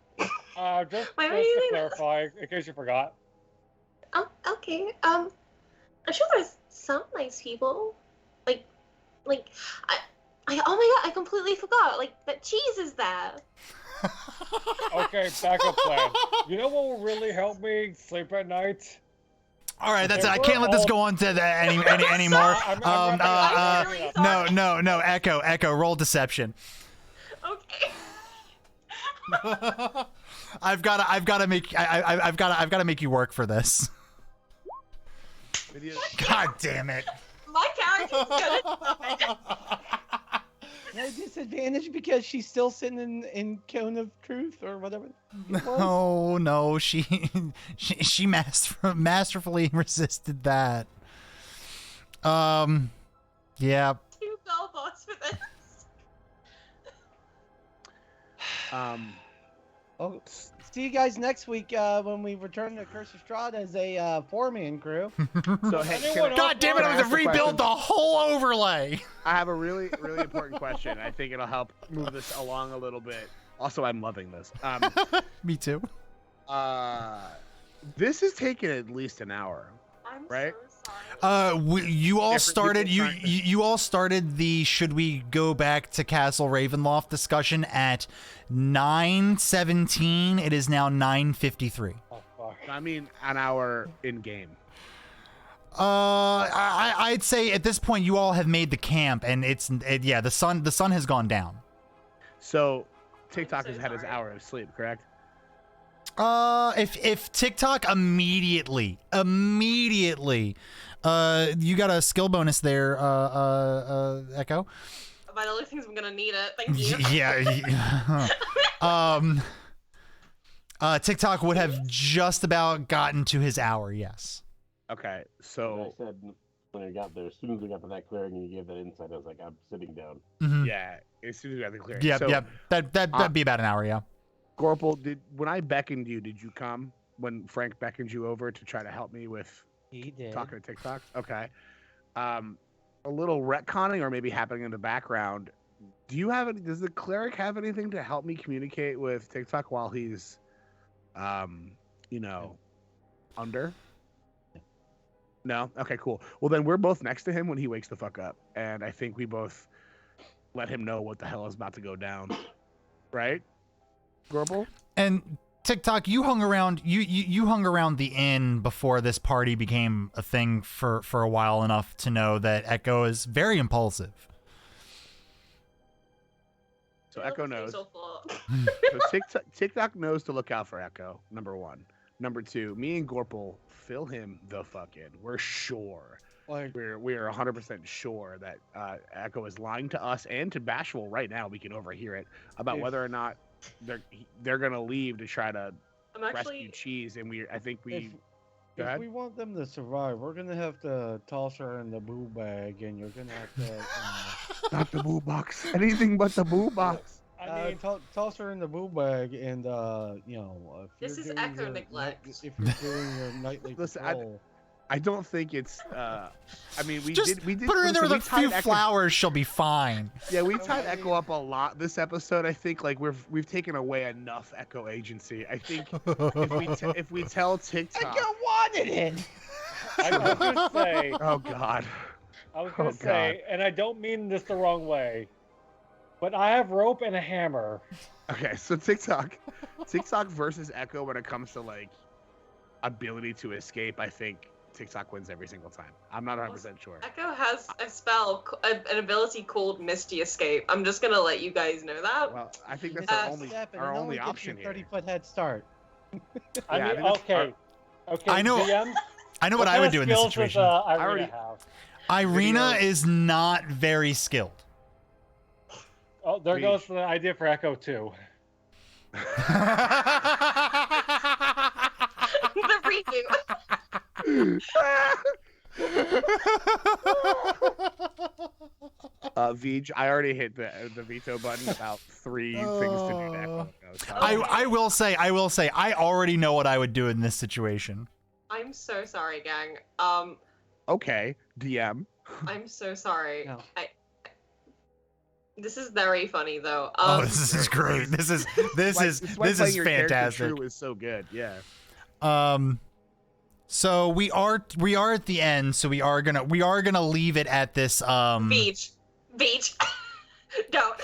Just Why would to you say that? clarify, in case you forgot. Oh, okay. I'm sure there's some nice people. Oh my god, I completely forgot. Like, that cheese is there. Okay, backup plan. You know what will really help me sleep at night? All right, that's it. Okay, I can't let this go on to anymore. No, Echo, roll deception. Okay. I've got to make you work for this. God damn it. My character's gonna. No disadvantage because she's still sitting in Cone of Truth or whatever. it was. No, she masterfully resisted that. Yeah. 2 gold bars for this. Oh, see you guys next week when we return to Curse of Strahd as a 4-man crew. So hey, Anyone God damn it! Can I I'm gonna ask a rebuild question? the whole overlay. I have a really, really important question. I think it'll help move this along a little bit. Also, I'm loving this. Me too. This has taken at least an hour. I'm Right? so sorry. You all Different started. people You trying to- you all started the should we go back to Castle Ravenloft discussion at 9:17. It is now 9:53. Oh, fuck. I mean, an hour in game. I'd say at this point you all have made the camp, and yeah, the sun has gone down. So, TikTok so has had his sorry. hour of sleep, correct? If TikTok immediately, you got a skill bonus there, Echo. By the look of things, I'm gonna need it. Thank you. Yeah. TikTok would have just about gotten to his hour. Yes. Okay, I so said when I got there, as soon as we got to that clearing and you gave that insight, I was like, I'm sitting down. Mm-hmm. yeah, as soon as we got the clearing. Yep. So, Yep. That'd be about an hour. Yeah. Gorple, when I beckoned you, did you come? When Frank beckoned you over to try to help me with He did. talking to TikTok? Okay. A little retconning or maybe happening in the background. Does the cleric have anything to help me communicate with TikTok while he's, under? No? Okay, cool. Well, then we're both next to him when he wakes the fuck up. And I think we both let him know what the hell is about to go down. Right? Gorbel? And TikTok, you hung around you hung around the inn before this party became a thing for a while enough to know that Echo is very impulsive. So Echo knows. So far. So TikTok knows to look out for Echo, number one. Number two, me and Gorple fill him the fuck in. We're sure. Like, We are 100% sure that Echo is lying to us and to Bashful right now. We can overhear it about whether or not they're gonna leave to try to I'm rescue actually. Cheese. And I think we. if, Go if ahead. we want them to survive, we're gonna have to toss her in the boo bag, and you're gonna have to Not the boo box. Anything but the boo box. I mean, toss her in the boo bag, and if This you're is doing echo your neglect. if you're doing your nightly Listen, patrol, I don't think it's. I mean, we Just did. put her in there with listen, a we few tied Echo- flowers, she'll be fine. Yeah, we tied Echo up a lot this episode. I think like we've taken away enough Echo agency. I think if we tell TikTok. wanted it. I was gonna say, Oh God. Oh, and I don't mean this the wrong way, but I have rope and a hammer. Okay, so TikTok versus Echo when it comes to like ability to escape. I think TikTok wins every single time. I'm not 100% sure. Echo has a spell, an ability called Misty Escape. I'm just gonna let you guys know that. Well, I think that's Step, and our it only gets you option a here. 30-foot head start. I Yeah, I mean, think that's okay. I know- DM, I know what I would do in this situation. Irina already- have? Irina video- is not very skilled. Oh, there Please. goes the idea for Echo too. The reboot. Vij, I already hit the veto button about 3 things to do to Echo. So I will say, I already know what I would do in this situation. I'm so sorry, gang. okay, DM. I'm so sorry. No. This is very funny though. Oh, this is great. This is Playing your character fantastic. True is so good. Yeah. So we are at the end. So we are gonna leave it at this. Beach. Don't.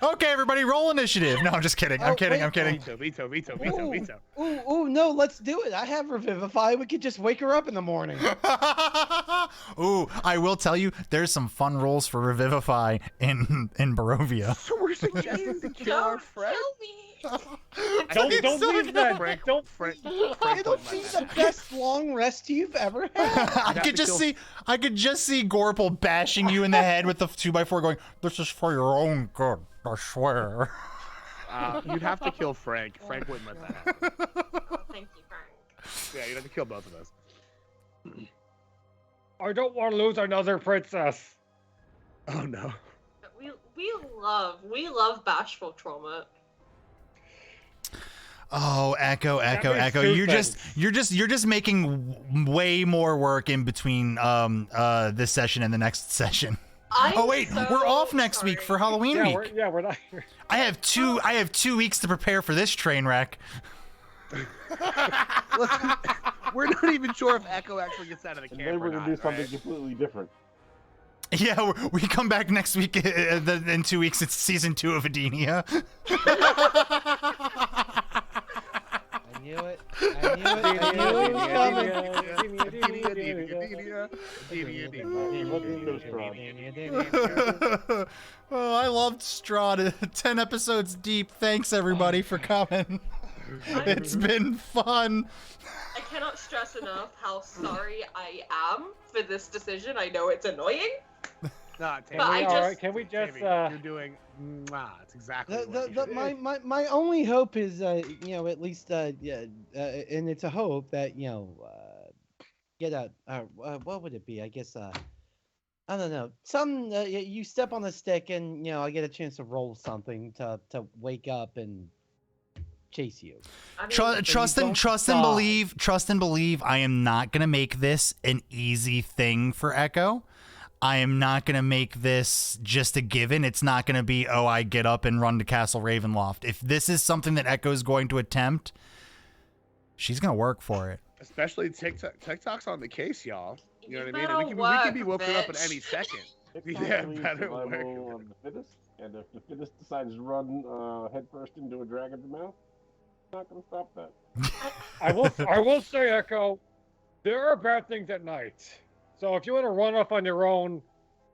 Okay, everybody, roll initiative. No, I'm just kidding. I'm Oh, kidding. wait. I'm kidding. Veto. Ooh, no, let's do it. I have Revivify. We could just wake her up in the morning. Ooh, I will tell you, there's some fun rolls for Revivify in Barovia. So we're suggesting to kill our Don't friend? kill me. Don't leave that. Frank, Don't. Frank It'll wouldn't be let the that best long rest you've ever had. I could just see Gorple bashing you in the head with the 2x4 going, "This is for your own good, I swear." You'd have to kill Frank. Frank wouldn't let that happen. Oh, thank you, Frank. Yeah, you'd have to kill both of us. I don't want to lose another princess. Oh no. We love bashful trauma. Oh, Echo. makes two You're just making way more work in between this session and the next session. Oh wait, so we're off next week for Halloween Yeah, week. we're not. I have 2 weeks to prepare for this train wreck. Listen, we're not even sure if Echo actually gets out of the And camp then we're or gonna not, do something right? completely different. Yeah, we come back next week. In 2 weeks, it's season 2 of Adenia. I knew it. I knew it was coming. Oh, I loved Strahd. 10 episodes deep. Thanks everybody for coming. It's been fun. I cannot stress enough how sorry I am for this decision. I know it's annoying. No, But I Can we just? Tammy, you're doing. It's exactly what you should do. My only hope is at least and it's a hope that get a what would it be? I guess I don't know. Some you step on the stick and I get a chance to roll something to wake up and chase you. I mean, Trust and believe. I am not gonna make this an easy thing for Echo. I am not going to make this just a given. It's not going to be, I get up and run to Castle Ravenloft. If this is something that Echo is going to attempt, She's gonna work for it. Especially TikTok. TikTok's on the case, y'all. You know what I better mean? We can be work, woken up at bitch. any second. TikTok Yeah, believes better survival work. of the fittest, and if the fittest decides to run headfirst into a dragon's mouth, it's not going to stop that. I will say, Echo, there are bad things at night. So if you want to run off on your own,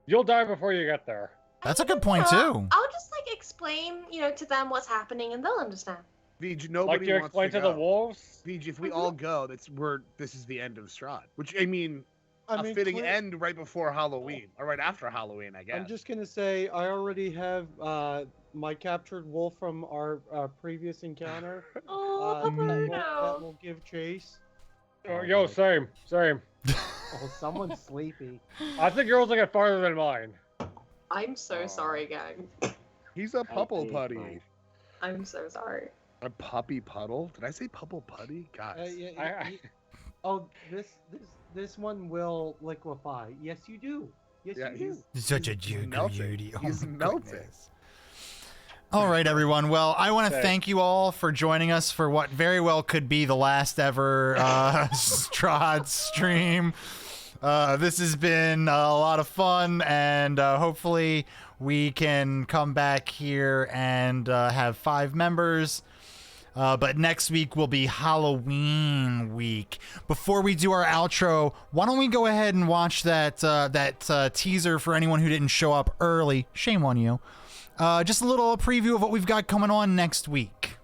you'll die before you get there. That's a good point Yeah, too. I'll just like explain, to them what's happening, and they'll understand. Vij, Like nobody you wants explained to go. the wolves. Vij, if we all go, this is the end of Strahd. Which I mean, a fitting clear- end right before Halloween, or right after Halloween, I guess. I'm just gonna say I already have my captured wolf from our previous encounter. Oh, that Bruno. will give chase. Yo, same. Oh, someone's sleepy. I think yours will get farther than mine. I'm so sorry, gang. He's a pupple hate putty. mine. I'm so sorry. A puppy puddle? Did I say pupple putty? Guys. Oh, this one will liquefy. Yes, you do. Yes, Yeah, you do. Such a he's good melting. beauty. Oh He's my melting. goodness. All right, everyone. Well, I want to Okay. thank you all for joining us for what very well could be the last ever Strahd stream. This has been a lot of fun, and hopefully we can come back here and have 5 members. But next week will be Halloween week. Before we do our outro, why don't we go ahead and watch that teaser for anyone who didn't show up early? Shame on you. Just a little preview of what we've got coming on next week.